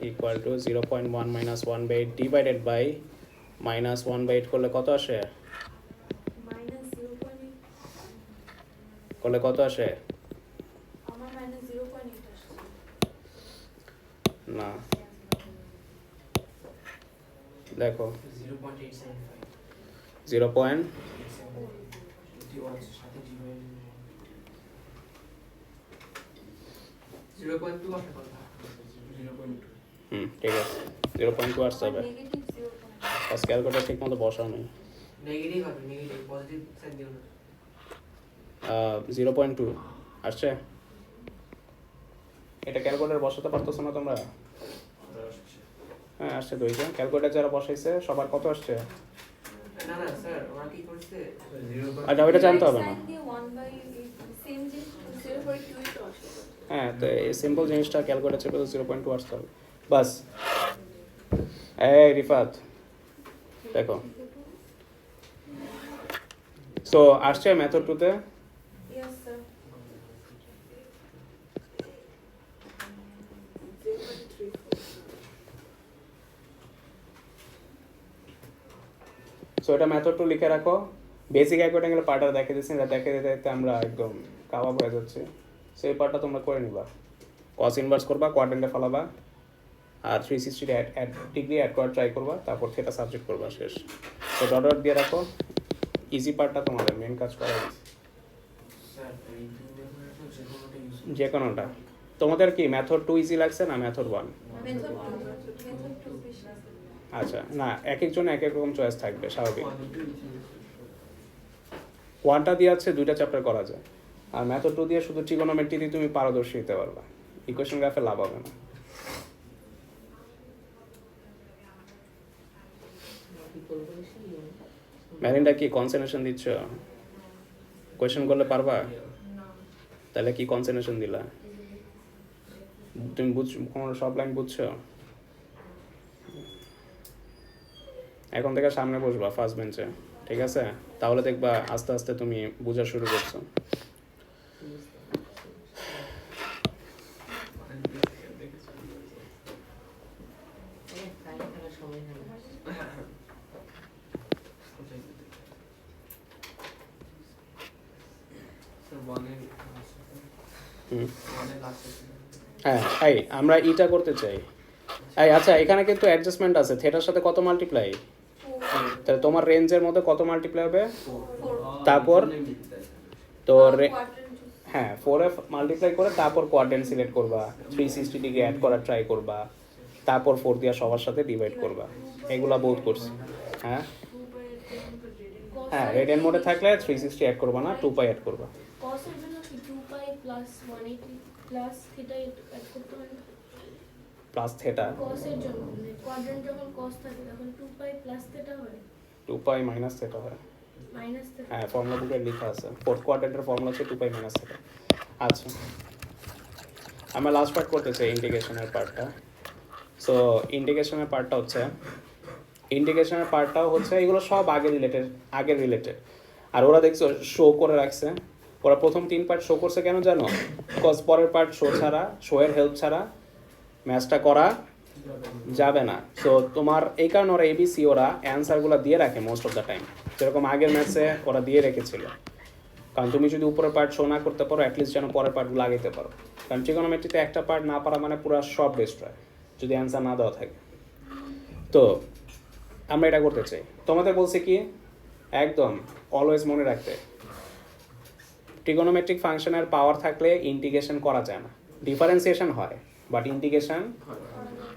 equal to 0.1 minus 1/8 divided by minus 1/8 করলে কত আসে, মাইনাস 0.8 করলে কত আসে, আমার মাইনাস 0.8 আসছে না দেখো 0.875 0. সাথে 0.2 আসে কথা 0.2 ঠিক আছে 0.2 আসতে হবে, নেগেটিভ 0.8 ফার্স্ট ক্যালকুলেটর ঠিক মতো বসাও নেই, নেগেটিভ হবে, নেগেটিভ পজিটিভ সাইন দিও না 0.2 আসছে, এটা ক্যালকুলেটর বসাতে পারতেছো না তোমরা, হ্যাঁ আসছে তো, ক্যালকুলেটর যারা বসাইছে সবার কত আসছে, না না স্যার ওরা কি করছে আচ্ছা ওইটা জানতে হবে না, সাইন দিয়ে 1/8 সেম যে 0.2 তো আসে হ্যাঁ তো এই সিম্পল জিনিসটা ক্যালকুলেটর চেপে তো 0.2 আসতে হবে বাস। এই রিফাত দেখো, সো আসছে মেথড 2 তে, ইয়েস স্যার 0.34 সো এটা মেথড 2 লিখে রাখো, বেসিক অ্যাকর্ডিং এর পার্টটা দেখে দিচ্ছি, এটা দেখে দিতে আমরা একদম কাবাব হয়ে যাচ্ছে, সেই পার্টটা তোমরা করে নিবা, কস ইনভার্স করবা, কোয়াড্রেন্টে ফলাবা, আর 360 ডিগ্রি অ্যাড করার ট্রাই করবা, তারপর থিটা সাবজেক্ট করবা, শেষ। তো ডট ডট দিয়ে রাখো, ইজি পার্টটা তোমাদের মেন কাজ করা উচিত, স্যার এই দুই মেথডের যে কোনোটা ইউজ যে কোনোটা। তোমাদের কি মেথড 2 ইজি লাগছে না মেথড 1? মেথড 2 বেশি আচ্ছা না, এক একজন এক এক রকম চয়েস থাকবে, স্বাভাবিক। ওয়ানটা দিয়ে আছে দুইটা চ্যাপ্টার করা যায়, আর মেথড 2 দিয়ে শুধু ট্রিগোনোমেট্রি দিয়ে তুমি পারদর্শী হতে পারবা, ইকুয়েশন গ্রাফে লাভ হবে না। ম্যারিনটা কি কনসেন্ট্রেশন দিচ্ছ, কোয়েশ্চেন করলে পারবা, তাহলে কি কনসেন্ট্রেশন দিলা, তুমি বুঝছো কোনো সব লাইন বুঝছো, এখন থেকে সামনে বসবা ফার্স্ট বেঞ্চে, ঠিক আছে, তাহলে দেখবা আস্তে আস্তে তুমি বোঝা শুরু করছো। হ্যাঁ এই আমরা ইটা করতে চাই, এই আচ্ছা এখানে কিন্তু অ্যাডজাস্টমেন্ট আছে, থিটার সাথে কত মাল্টিপ্লাই, তাহলে তোমার রেঞ্জের মধ্যে কত মাল্টিপ্লাই হবে, তারপর তো হ্যাঁ 4f মাল্টিপ্লাই করে তারপর কোয়াড্রেন্ট সিলেক্ট করবা, 360 ডিগ্রি অ্যাড করার ট্রাই করবা, তারপর 4 দিয়া সবার সাথে ডিভাইড করবা, এগুলা বহুত করছি। হ্যাঁ হ্যাঁ রেডিয়ান মোডে থাকলে 360 অ্যাড করবা না, 2 পাই অ্যাড করবা, কসের জন্য কি 2 pi plus 180 plus theta add করতে হয় না? প্লাস থিটা, কসের জন্য মানে কোয়াড্রেন্ট যখন কস থাকে তখন 2 পাই প্লাস থিটা হয় 2 পাই মাইনাস থিটা হয়, মাইনাস থিটা। হ্যাঁ ফর্মুলা বুকে লেখা আছে, ফোর্থ কোয়াড্রেন্টের ফর্মুলা হচ্ছে 2 পাই মাইনাস থিটা। আচ্ছা আমরা লাস্ট পার্ট করতে চাই ইন্টিগ্রেশনের পার্টটা। সো ইন্টিগ্রেশনের পার্টটা হচ্ছে, ইন্টিগ্রেশনের পার্টটাও হচ্ছে এগুলো সব আগের রিলেটেড, আর ওরা দেখছো শো করে রাখছে, ওরা প্রথম 3 পার্ট শো করছে কেন জানো, বিকজ পরের পার্ট শো এর হেল্প ছাড়া ম্যাথটা করা যাবে না। সো তোমার এই কারণে ওরা এবিসি ওরা অ্যান্সারগুলো দিয়ে রাখে মোস্ট অফ দ্য টাইম, যেরকম আগের ম্যাথসে ওরা দিয়ে রেখেছিল, কারণ তুমি যদি উপরের পার্ট শো না করতে পারো অ্যাটলিস্ট যেন পরের পার্টগুলো আগাইতে পারো, কারণ ট্রিগোনোমেট্রিতে একটা পার্ট না পারা মানে পুরো সব ডিস্ট্রয় যদি অ্যান্সার না দেওয়া থাকে। তো আমরা এটা করতে চাই, তোমাদের বলছে কি একদম অলওয়েজ মনে রাখতে, ট্রিগোনোমেট্রিক ফাংশনের পাওয়ার থাকলে ইন্টিগ্রেশন করা যায় না, ডিফারেন্সিয়েশন হয় বাট ইন্টিগ্রেশন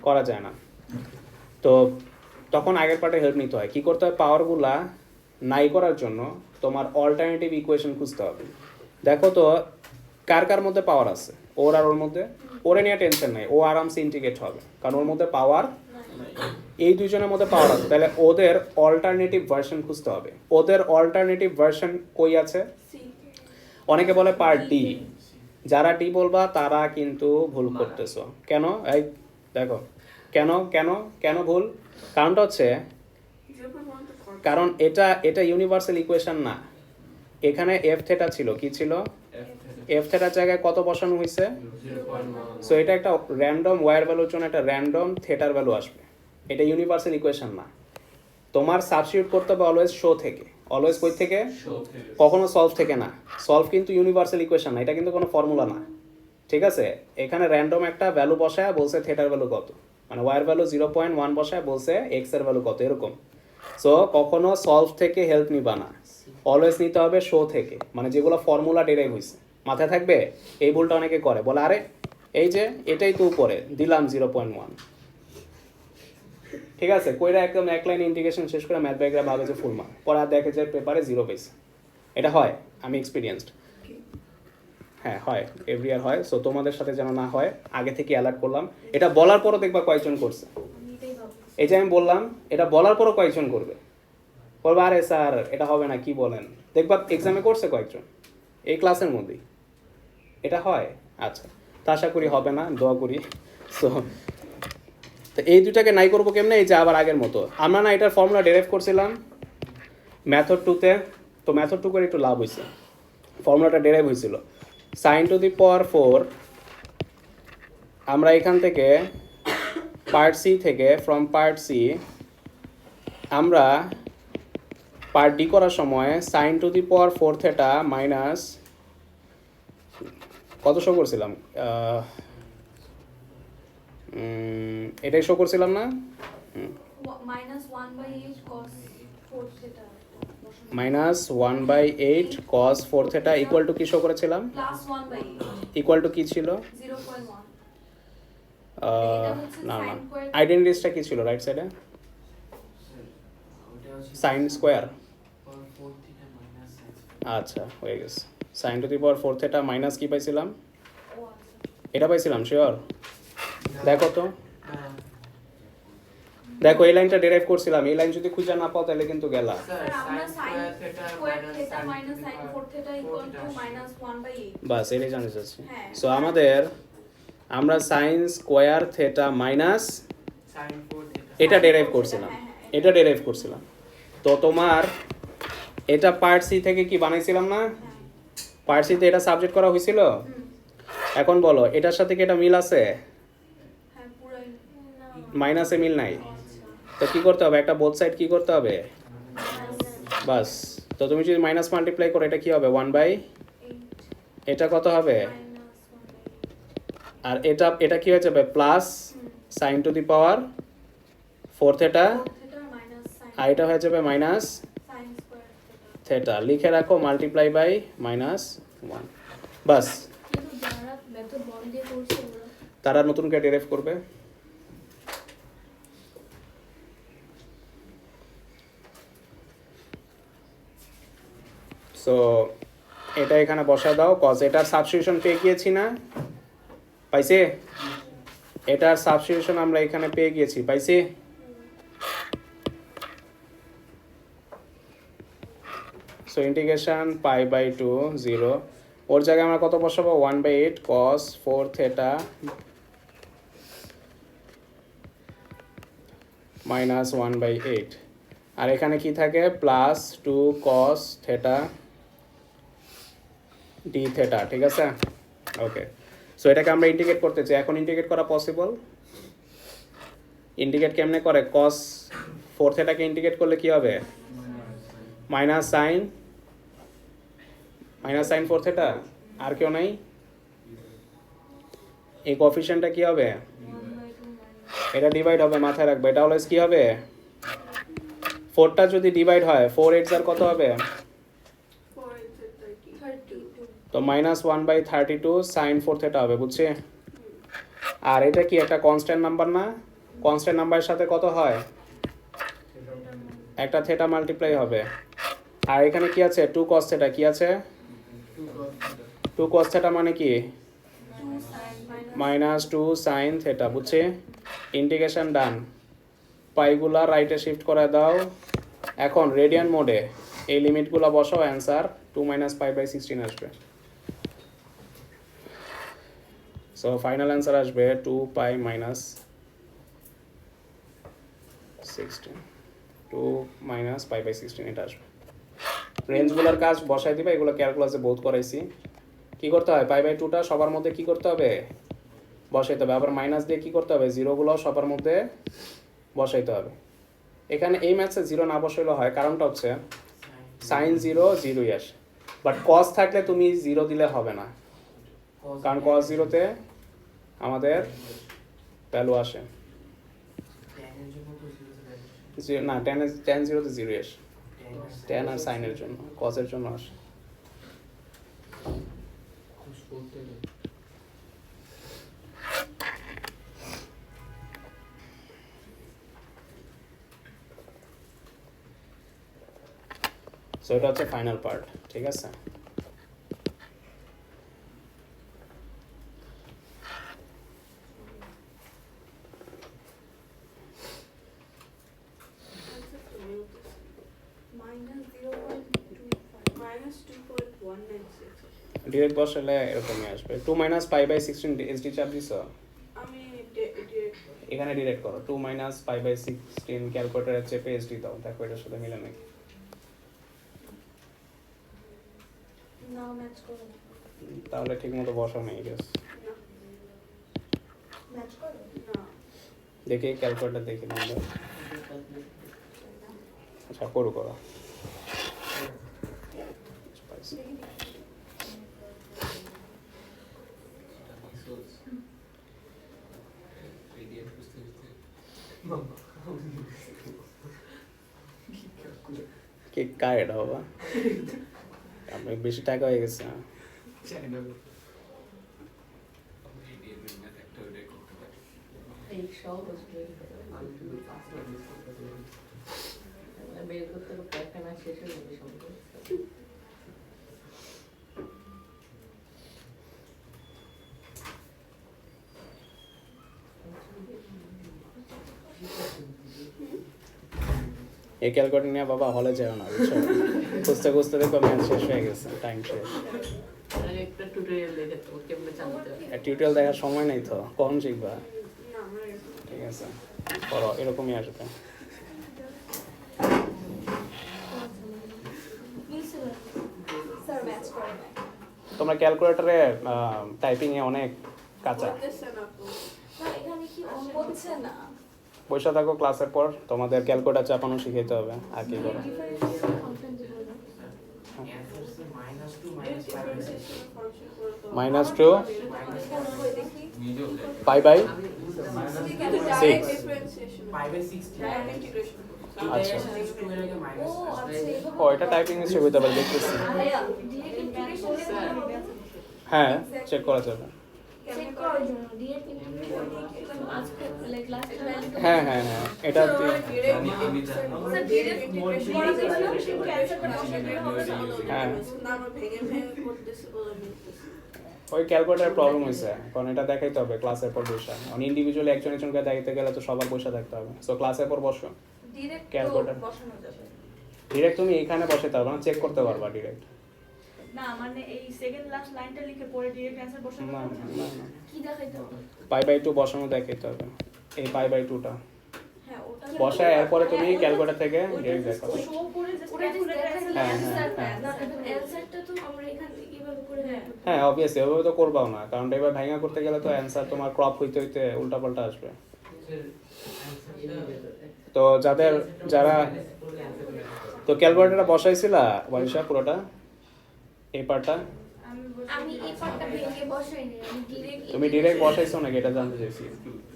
করা যায় না। তো তখন আগের পার্টে হেল্প নিতে হয়, কী করতে হয়, পাওয়ারগুলা নাই করার জন্য তোমার অল্টারনেটিভ ইকুয়েশন খুঁজতে হবে। দেখো তো কার কার মধ্যে পাওয়ার আছে, ওর আর ওর মধ্যে? ওরে নিয়ে টেনশন নাই, ও আরামসে ইন্টিগ্রেট হবে, কারণ ওর মধ্যে পাওয়ার এই দুইজনের মধ্যে পাওয়ার আছে। তাহলে ওদের অল্টারনেটিভ ভার্সন খুঁজতে হবে। ওদের অল্টারনেটিভ ভার্সন কই আছে? সি অনেকে বলে পার্ট ডি। যারা ডি বলবা তারা কিন্তু ভুল করতেছো। কেন? এই দেখো, কেন কেন কেন ভুল? কারণটা হচ্ছে 0.1 তো কত? কারণ এটা ইউনিভার্সাল ইকুয়েশন না। এখানে এফ থেটা ছিল, কি ছিল? এফ থেটার জায়গায় কত বসানো হয়েছে? 0.1 সো এটা একটা র্যান্ডম ওয়ার ভ্যালুর জন্য একটা র্যান্ডম থেটার ভ্যালু আসবে। এটা ইউনিভার্সাল ইকুয়েশন না। তোমার সাবস্টিটিউট করতে হবে অলওয়েজ শো থেকে। অলওয়েজ কই থেকে? কখনো সলভ থেকে না। সলভ কিন্তু ইউনিভার্সাল ইকুয়েশন না, এটা কিন্তু কোনো ফর্মুলা না। ঠিক আছে, এখানে র্যান্ডম একটা ভ্যালু বসায় বলছে থেটার ভ্যালু কত, মানে ওয়ার ভ্যালু 0.1 বসায় বলছে এক্স এর ভ্যালু কত, এরকম। সো কখনো সলভ থেকে হেল্প নিবা না, অলওয়েজ নিতে হবে শো থেকে, মানে যেগুলো ফর্মুলা ডেরাইভ হয়েছে। মাথায় থাকবে? এই ভুলটা অনেকে করে, বলে আরে এই যে এটাই তো উপরে দিলাম 0.1। ঠিক আছে, কইরা একদম এক লাইন ইন্টিগ্রেশন শেষ করে ম্যাথ ব্যাগরা ভাবে যে ফুল মার্ক, পরে আর দেখে যে পেপারে 0 পেয়েছে। এটা হয়, আমি এক্সপিরিয়েন্সড। হ্যাঁ হয়, এভরি ইয়ার হয়। সো তোমাদের সাথে যেন না হয় আগে থেকে অ্যালার্ট করলাম। এটা বলার পরও দেখবা কয়েকজন করছে। আমি এটাই ভাবছি। এই যে আমি বললাম, এটা বলার পরও কয়েকজন করবে, বলবে আরে স্যার এটা হবে না, কি বলেন। দেখবা এক্সামে করছে কয়েকজন এই ক্লাসের মধ্যেই। এটা হয়। আচ্ছা, তা আশা করি হবে না, দোয়া করি। সো তো এই দুটাকে নাই করবো কেমনে? এই যে আবার আগের মতো আমরা না এটার ফর্মুলা ডেরাইভ করছিলাম মেথড 2-তে। তো মেথড 2 করে একটু লাভ হয়েছে, ফর্মুলাটা ডেরাইভ হয়েছিল sin টু দি পাওয়ার 4। আমরা এখান থেকে পার্ট সি থেকে, ফ্রম পার্ট সি আমরা পার্ট ডি করার সময় sin to the power 4 theta minus কত শো করছিলাম? এটাই শো করছিলাম না? -1/8 cos 4 theta minus 1/8 cos 4 theta equal to কি শো করেছিলাম? plus 1/8 ইকুয়াল টু কি ছিল? 0.1 না না, আইডেন্টিটিসটা কি ছিল রাইট সাইডে? Sine square. আচ্ছা হয়ে গেছে, sine to the power 4 theta minus কি পাইছিলাম? ও আচ্ছা এটা পাইছিলাম শিওর? দেখো তো, দেখো এই লাইনটা ডেরাইভ করছিলাম, এই লাইন যদি খুঁজে না পাও তাহলে কিন্তু গেলা। স্যার আমরা sin square theta minus sin 4 theta equal to -1/8 বাস এটাই জানতে চাচ্ছি। হ্যাঁ। সো আমরা সাইন স্কোয়ার থেটা মাইনাস এটা ডেরাইভ করছিলাম, এটা ডেরাইভ করছিলাম। তো তোমার এটা পার্ট সি থেকে কি বানাইছিলাম না? পার্ট সিতে এটা সাবজেক্ট করা হয়েছিল। এখন বলো এটার সাথে কি এটা মিল আছে? হ্যাঁ পুরাই না মাইনাসে মিল নাই। আচ্ছা তো কি করতে হবে? একটা বোথ সাইড কি করতে হবে? বাস। তো তুমি যদি মাইনাস মাল্টিপ্লাই করো এটা কি হবে? 1/8। এটা কত হবে? আর এটা কি হয়ে যাবে? Plus sine to the power 4 theta, আর এটা হয়ে যাবে মাইনাস থেটা। লিখে রাখো মাল্টিপ্লাই বাই -1। বাস, কিন্তু যারা মেথড বন্ধ দিয়ে করছে ওরা তারা নতুন করে ডেরাইভ করবে। সো এটা এখানে বসা দাও, কজ এটার সাবস্টিটিউশন পেয়ে গিয়েছি না? পাইছে? এটার সাবস্টিটিউশন আমরা এখানে পেয়ে গিয়েছি, পাইছি? সো ইন্টিগ্রেশন π/2 0, ওর জায়গায় আমরা কত বসাবো? 1/8 cos 4 থেটা মাইনাস 1/8, আর এখানে কি থাকে? Plus 2 cos theta D theta. ঠিক আছে, ওকে। সো এটাকে আমরা ইন্টিগ্রেট করতে চাই। এখন ইন্টিগ্রেট করা পসিবল? ইন্টিগ্রেট কেমনে করে? cos 4 থেটাকে ইন্টিগ্রেট করলে কি হবে? Minus sine 4 theta. আর কেউ নাই? এই কোএফিশিয়েন্টটা কি হবে? এটা ডিভাইড হবে, মাথায় রাখবে। এটা অলওয়েজ কি হবে? 4টা যদি ডিভাইড হয় 4 8 আর কত হবে? 32 তো -1/32 sin 4 থেটা হবে, বুঝছি? আর এটা কি একটা কনস্ট্যান্ট নাম্বার না? কনস্ট্যান্ট নাম্বারের সাথে কত হয়? একটা থেটা মাল্টিপ্লাই হবে। আর এখানে কি আছে? 2 cos থেটা। কি আছে? 2 cos থেটা মানে কি? 2 মাইনাস টু সাইন থেটা, বুঝছি? ইন্টিগ্রেশন ডান, পাইগুলা রাইটে শিফট করে দাও। এখন রেডিয়ান মোডে এই লিমিটগুলো বসাও, অ্যান্সার 2 - π/16 আসবে। সো ফাইনাল অ্যান্সার আসবে 2 π - 16, 2 - π/16 এটা আসবে। রেঞ্জগুলোর কাজ বসাই দিবা, এগুলো ক্যালকুলাসে বহুত করাইছি। কি করতে হয়, π/2টা সবার মধ্যে কি করতে হবে, বসাইতে হবে। আবার মাইনাস দিয়ে কি করতে হবে, জিরোগুলো সবার মধ্যে বসাইতে হবে। এখানে এই ম্যাথসে জিরো না বসাইলে হয়, কারণটা হচ্ছে সাইন জিরো জিরোই আসে, বাট কস থাকলে তুমি জিরো দিলে হবে না, কারণ কস জিরোতে আমাদের ভ্যালু আসে না, টেন জিরোতে জিরো আসে, টেন আর সাইনের জন্য, কসের জন্য আসে। সো এটা হচ্ছে ফাইনাল পার্ট, ঠিক আছে? -2.196 ডিরেক্ট বসালে এরকমই আসবে। 2 - π/16 এসডি চাপ দিছ, আমি ডিরেক্ট এখানে ডিরেক্ট করো। 2 - π/16 ক্যালকুলেটরে চেপে এসডি দাও, দেখো এটার সাথে মিলে নাকি। না ম্যাচ করো, তাহলে ঠিক মতো বসাও নেই গেস। ম্যাচ করো না দেখি ক্যালকুলেটর দেখি নাম্বার। আচ্ছা করো করো। কি কার এটা বাবা, আমি বেশি টাকা হয়ে গেছে। এই সহজ বের করতে করতে একটা ম্যাচ শেষ হয়ে যাবে সম্ভব। এই ক্যালকুলেটর নিয়ে বাবা হলে যাও না, বুঝছো? খুঁজতে খুঁজতে দেখো ম্যাচ শেষ হয়ে গেছে, টাইম শেষ। একটা টিউটোরিয়াল দেখে তো কেমনে চালাতে হবে। টিউটোরিয়াল দেখার সময় নেই তো, কখন শিখবা? না আমার এরকম ঠিক আছে করো, এরকমই আসবে। স্যার ম্যাচ করো না, তোমরা ক্যালকুলেটরে টাইপিংয়ে অনেক কাঁচা। বলতেছে না তো না এখানে কি হচ্ছে না, বসে থাকো, ক্লাসের পর তোমাদের ক্যালকুলেটর চাপানো শিখাইতে হবে, আর কি করো। ডিফারেন্সিয়েশন ফাংশন করে তো -2 π/6 কিন্তু ডাইরেক্ট ডিফারেন্সিয়েশন 5/16 ডাইরেক্ট ইন্টিগ্রেশন আচ্ছা। ও আচ্ছা ও এটা টাইপিং মিস্টেক হতে পারে, দেখতেছি। ভাইয়া ডিরেক্ট ইন্টিগ্রেশন হ্যাঁ চেক করা যাবে। চেক করার জন্য ডিরেক্ট ইন্টিগ্রেশন আজকে লাইক লাস্ট হ্যাঁ হ্যাঁ হ্যাঁ এটা স্যার ডিরেক্ট ইন্টিগ্রেশন করা যাবে না, কিন্তু অ্যানসারটা বসাতে হবে না। হ্যাঁ না আমার ভেঙে ভেঙে করতেছে বলে বলতেছে ওই ক্যালকুলেটর প্রবলেম হয়েছে, কারণ এটা দেখাইতে হবে ক্লাসের পর বসে। মানে ইন্ডিভিজুয়ালি একজন একজনকে দেখাইতে গেলে তো সবার বসে থাকতে হবে। সো ক্লাসের পর বসো, ডিরেক্ট ক্যালকুলেটর বসানো যাবে ডিরেক্ট তুমি এখানে বসে পারবে না, চেক করতে পারবা ডিরেক্ট। না মানে এই সেকেন্ড লাস্ট লাইনটা লিখে পরে ডিরেক্ট অ্যানসার বসানো না যাবে না? না না কি দেখাইতে হবে π/2 বসানো দেখাইতে হবে, এই π/2টা হ্যাঁ ওটা বসায় এরপরে তুমি ক্যালকুলেটর থেকে ডিরেক্ট দেখো। শো করে জাস্ট ওটা just ক্যালকুলেটর দেখাইলে হ্যাঁ, answer হ্যাঁ, না, এখন answerটা তো আমরা এখান থেকে কিভাবে করে দেখব? হ্যাঁ অবভিয়াসলি ওভাবে তো করবাও না, কারণ এবার ভাঙা করতে গেলে তো অ্যান্সার তোমার ক্রপ হইতে হইতে উল্টাপাল্টা আসবে। তো যারা তো ক্যালকুলেটরটা বসাইছিলা বৈশা পুরোটা এই পার্টটা আমি এই পার্টটা ভেঙে বসাইনি, আমি ডিরেক্ট তুমি ডিরেক্ট বসাইছো নাকি এটা জানতে চাইছি।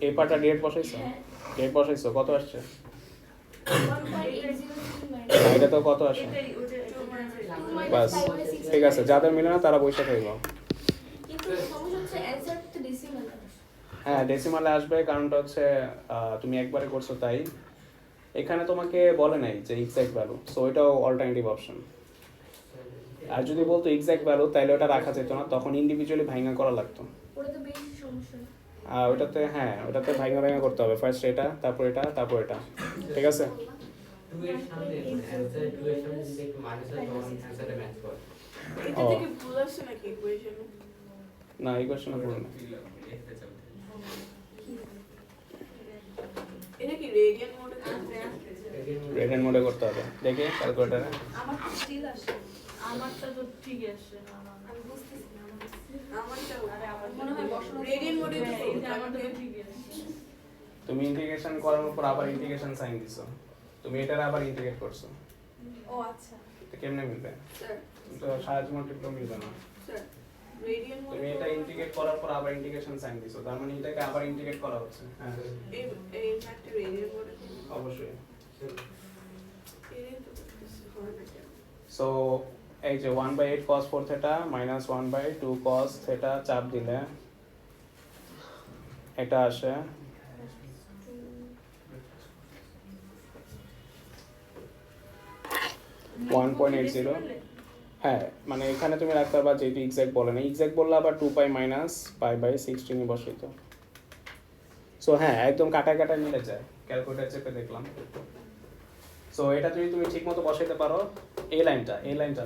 এই পার্টটা ডিরেক্ট বসাইছো, হ্যাঁ। ডিরেক্ট বসাইছো, কত আসছে? 1.803 না, এটা তো কত আসে? এটাই ওটা বাস ঠিক আছে, যাদের মিলে না তারা বসে থাকবো। কিন্তু সমস্যা হচ্ছে অ্যানসার তো ডেসিমাল হ্যাঁ ডেসিমালে আসবে, কারণটা হচ্ছে তুমি একবারে করছো তাই। এখানে তোমাকে বলে নাই যে এক্সাক্ট ভ্যালু, সো এটাও অল্টারনেটিভ অপশন। আর যদি বলতো এক্সাক্ট ভ্যালু তাহলে ওটা রাখা যেত না, তখন ইন্ডিভিজুয়ালি ভাঙা করা লাগতো। ওটাতে বেশি সমস্যা। ওটাতে হ্যাঁ, ওটাতে ভাঙা ভাঙা করতে হবে, ফার্স্ট এটা, তারপর এটা, তারপর এটা, ঠিক আছে? 2 এর সামনে অ্যানসার 2 এর সামনে যদি একটু মাইনাস হয় তখন অ্যানসারটা ম্যাচ করে। এটা থেকে ভুল আসছে নাকি ইকুয়েশনে? না, এই কোশ্চেনে ভুল না। এটা কি রেডিয়ান মোডে? রেডিয়ান মোডে করতে হবে, দেখি ক্যালকুলেটারে। আমার তো স্টিল আসে। আমারটা তো ঠিকই আসছে না না আমি বুঝতেছি না আমারটা আরে আমার মনে হয় বসানো রেডিয়ান মোডে তো হ্যাঁ, এই যে আমারটা তো ঠিকই আসছে। তুমি ইন্টিগ্রেশন করানোর পর আবার ইন্টিগ্রেশন সাইন দিছো, তুমি এটার আবার ইন্টিগ্রেট করছো, ও আচ্ছা। তো কেমনে মিলবে? স্যার তুমি তো সাহায্য মাল্টিপ্লো মিলবে না। স্যার রেডিয়ান মোডে তুমি এটা ইন্টিগ্রেট করার পর আবার ইন্টিগ্রেশন সাইন দিছো, তার মানে এটাকে আবার ইন্টিগ্রেট করা হচ্ছে। হ্যাঁ, এই এই ম্যাথটা রেডিয়ান মোডে অবশ্যই। এটাই তো করতেছি হয় না কেন? সো এই যে 1/8 cos 4 theta minus 1/2 cos theta চাপ দিলে এটা আসে 1.80। হ্যাঁ, মানে এখানে তুমি রাখতে পারবা যেহেতু এক্সাক্ট বলে না, এক্সাক্ট বললে আবার 2 পাই মাইনাস পাই বাই 16 বসাইতো। সো হ্যাঁ, একদম কাটা কাটা মিলে যায়, ক্যালকুলেটর চেপে দেখলাম। সো এটা যদি তুমি ঠিক মতো বসাইতে পারো, এই লাইনটা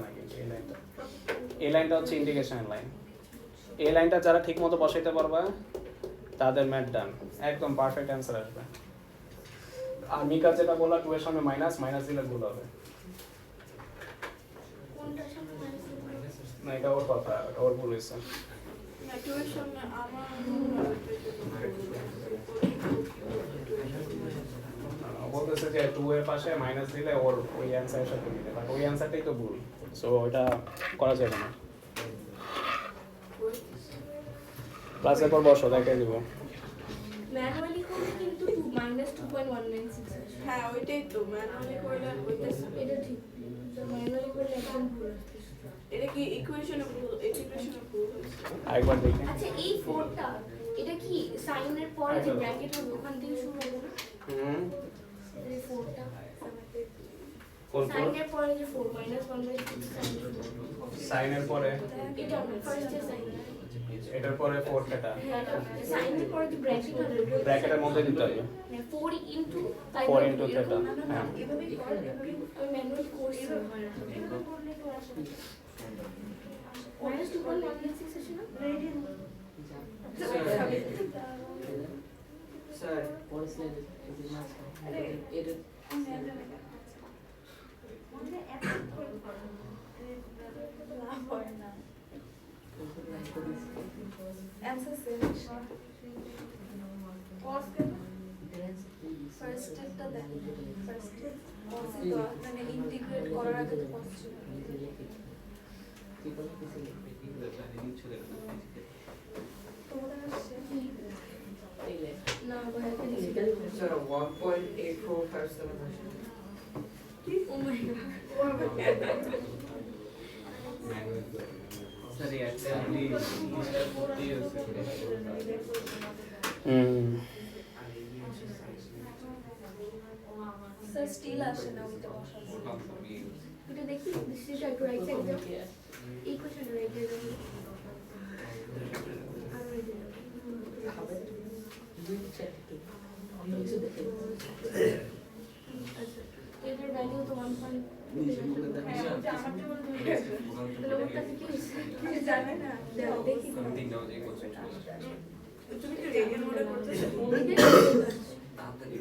না, কিন্তু এই লাইনটা হচ্ছে ইন্টিগ্রেশনের লাইন। এই লাইনটা যারা ঠিক মতো বসাইতে পারবা তাদের ম্যাথ ডান, একদম পারফেক্ট অ্যান্সার আসবে। আর মিকা যেটা বললা 2 এর সামনে মাইনাস দিলে ভুল হবে। কোনটার সাথে মাইনাস? না, এটা ওর কথা, এটা ওর ভুল হয়েছে। না টুয়ের সামনে আমার বলতেছে যে 2 এর পাশে মাইনাস দিলে ওর ওই অ্যান্সারের সাথে মিলে, বাট ওই অ্যান্সারটাই তো ভুল। সো এটা করা যাবে না। ক্লাসের পর বসো, দেখাই দিব। ম্যানুয়ালি করলে কিন্তু -2.196 আসে। হ্যাঁ ওইটাই তো ম্যানুয়ালি করলে হইতেছে। এটা ঠিক। ম্যানুয়ালি করলে একদম ভুল আসছে। এটা কি ইকুয়েশনে ভুল, ইন্টিগ্রেশনে ভুল হয়েছে? আরেকবার দেখি। আচ্ছা এই 4টা এটা কি সাইনের পরে যে ব্র্যাকেট হবে ওখান থেকে শুরু হবে না? হুম, এই 4টা কোন সাইনের পরে যে 4 -1/6 সাইন সাইনের পরে এটা ফার্স্ট যে সাইন এটার পরে 4 theta সাইনের পরে যে ব্র্যাকেট হবে ব্র্যাকেটের মধ্যে দিতে হবে। 4 into 4 into theta, হ্যাঁ। এভাবেই করে আমি ম্যানুয়ালি করছি এভাবে করলে তো আসে না -2.196 আসে না স্যার পরের স্লাইডে এটা অ্যানসার সেম কস কেন ফার্স্ট স্টেপটা দেন ফার্স্ট স্টেপ কস মানে ইন্টিগ্রেট করার আগে তো কস ছিল তোমাদের আসছে না ভাই স্যার 1.8457 আসে। ও মাই গড স্যার এই একটা করতেই হচ্ছে। স্যার স্টিল আসে না ওইটা বসাবো এটা দেখি দিস ইজ একটু রাইট সাইড দাও এই কোশ্চেন রাইট সাইড দাও আর রাইট দাও দুই চারটি কিছু দেখে আচ্ছা এটার ভ্যালু তো 1. হ্যাঁ, ওটা আমারটা বলে দুই আছে। তাহলে ওর কাছে কি হয়েছে জানে না দাও দেখি সামথিংটাও যে কোশ্চেন তুমি কি রেডিয়ান মোডে করতেছো? তাড়াতাড়ি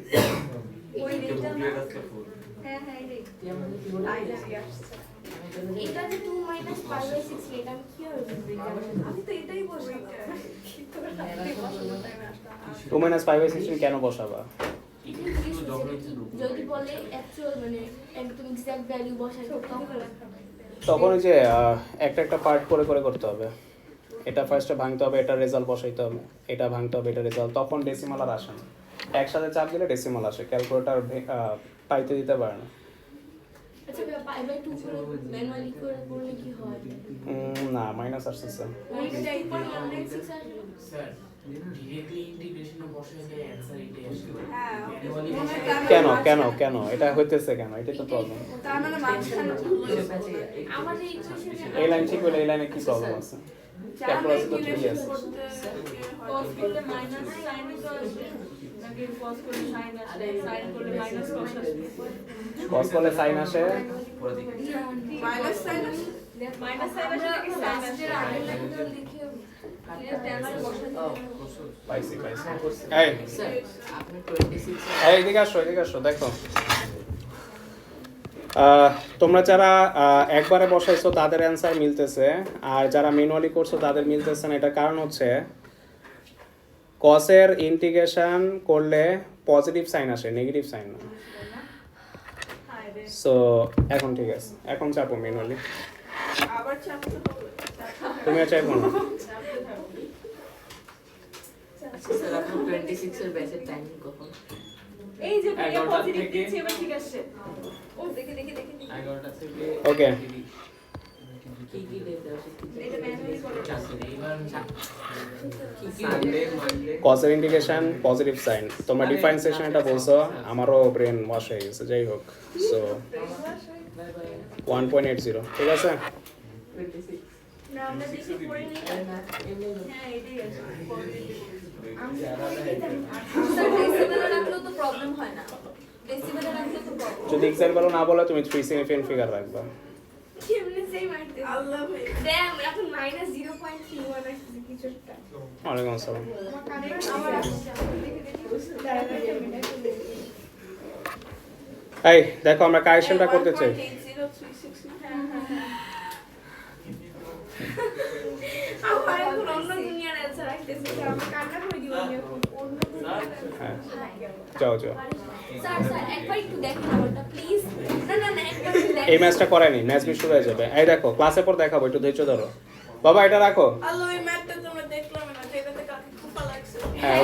ওই এটা রেটটা বুঝলে রাখতে ফুল। হ্যাঁ হ্যাঁ রে তুই আমাদের কি বলে এটা যে 2 - π/6 এটা আমি কি হবে আমি তো এটাই বসাবো কিন্তু -2 - 5/16 কেন বসাবা? যদি বলে অ্যাকচুয়াল মানে একদম এক্সাক্ট ভ্যালু বসাই তখন ওই যে একটা পার্ট করে করে করতে হবে। এটা ফার্স্টে ভাঙতে হবে, এটা রেজাল্ট বসাইতে হবে, এটা ভাঙতে হবে, এটা রেজাল্ট, তখন ডেসিমাল আর আসে না। একসাথে চাপ দিলে ডেসিমাল আসে, ক্যালকুলেটর পাইতে দিতে পারে না। আচ্ছা π/2 করে ম্যানুয়ালি করে করলে কি হয় না, মাইনাস আসছে। ওইটাই তো 1.196 আসবে স্যার ডিরেক্টলি ইন্টিগ্রেশনে বসাইলে অ্যানসার এটাই আসে। হ্যাঁ ম্যানুয়ালি কেন এটা হইতেছে কেন? এটাই তো প্রবলেম। তার মানে মাঝখানে ভুল হয়েছে। আমাদের ইকুয়েশনে এই লাইন ঠিক হলে এই লাইনে কি প্রবলেম আছে? ক্যালকুলাস তো 3 আছে cos করলে মাইনাস sin তো আসবে নাকি cos করলে sin আসবে sin করলে মাইনাস cos আসবে cos করলে sin আসে মাইনাস সাইন মাইনাস sin আসলে নাকি sin আসবে লাস্টের আগের লাইনটা লিখে ক্লিয়ার টেন্সে বসাতে হবে। পাইছি এই স্যার আপনি 26 এই এদিকে আসো দেখো তোমরা যারা একবারে বসাইছো তাদের অ্যান্সার মিলতেছে আর যারা ম্যানুয়ালি করছো তাদের মিলতেছে না। এটার কারণ হচ্ছে কসের ইন্টিগ্রেশন করলে পজিটিভ সাইন আসে, নেগেটিভ সাইন না। হাই রে সো এখন ঠিক আছে, এখন চাপো ম্যানুয়ালি। আবার চাপতে হবে তুমিও চাইবো না? আচ্ছা স্যার আপনি 26 এর ব্যাচের টাইমিং কখন? এই যে 11টা পজিটিভ থেকে- দিচ্ছি এবার ঠিক আছে ও দেখি 11টা থেকে Okay. কি কি ডেট আছে? এটা ম্যানুয়ালি করে কি কি সানডে মানডে কসের ইন্টিগ্রেশন পজিটিভ সাইন, তোমরা ডিফাইন সেকশন এটা বলছো, আমারও ব্রেন ওয়াশ হয়ে গেছে। যাই হোক, সো বাই বাই 1.80 ঠিক আছে। 26 না আমরা দেখি পড়ে নিই না এমনি হ্যাঁ এটাই আছে স্যার ডেসিবেলে রাখলেও তো প্রবলেম হয় না, ডেসিবেলে রাখলে তো প্রবলেম। যদি এক্সাম্পল না বলে তুমি 3 সিগনিফিকেন্ট ফিগার রাখবা। কেমনে সেই মারতে আল্লাহ ভাই ড্যাম এখন -0.31 আসছে কিছুটা। ওয়ালাইকুম আসসালাম। এই দেখো আমরা কারেকশনটা করতে চাই। 1.80360 আমার এখন অন্য দুনিয়ার অ্যানসার আসতেছে, স্যার আমি কান্না করে দিব আমি এখন অন্য দুনিয়ার হ্যাঁ যাও স্যার একবার একটু দেখেন আমারটা প্লিজ। না একবার একটু দেখেন। এই ম্যাচটা করায়নি, ম্যাচ শুরু হয়ে যাবে। এই দেখো ক্লাসে পর দেখাবো, একটু ধৈর্য ধরো। বাবা এটা রাখো। আল্লাহ ওই ম্যাথটা তোমরা দেখলাম না, যেটাতে কাকে খুপা লাগছে। হ্যাঁ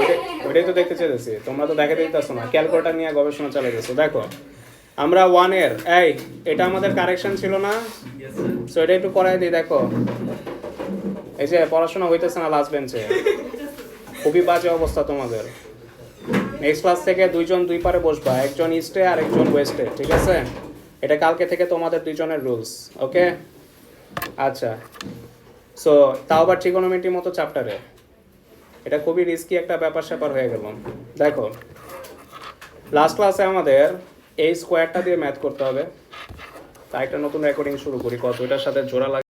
ওইটাই তো দেখতে চাইতেছি, তোমরা তো দেখাতে দিতেছো না। ক্যালকুলেটর নিয়ে গবেষণা চালিয়ে গেছো। দেখো আমরা 1 এর এটা আমাদের কারেকশন ছিল না, সো এটা একটু করাই দিই। দেখো এই যে পড়াশোনা হইতেছে না লাস্ট বেঞ্চে, খুবই বাজে অবস্থা তোমাদের। নেক্সট ক্লাস থেকে দুইজন দুই পারে বসবা, একজন ইস্টে আর একজন ওয়েস্টে, ঠিক আছে? এটা কালকে থেকে তোমাদের দুইজনের রুলস, ওকে? আচ্ছা, সো তাও আবার ট্রিগোনোমেট্রির মতো চ্যাপ্টারে, এটা খুবই রিস্কি একটা ব্যাপার স্যাপার হয়ে গেল। দেখো লাস্ট ক্লাসে আমাদের এই স্কোয়ারটা দিয়ে ম্যাথ করতে হবে, তাই একটা নতুন রেকর্ডিং শুরু করি, কত এটার সাথে জোড়া লাগে।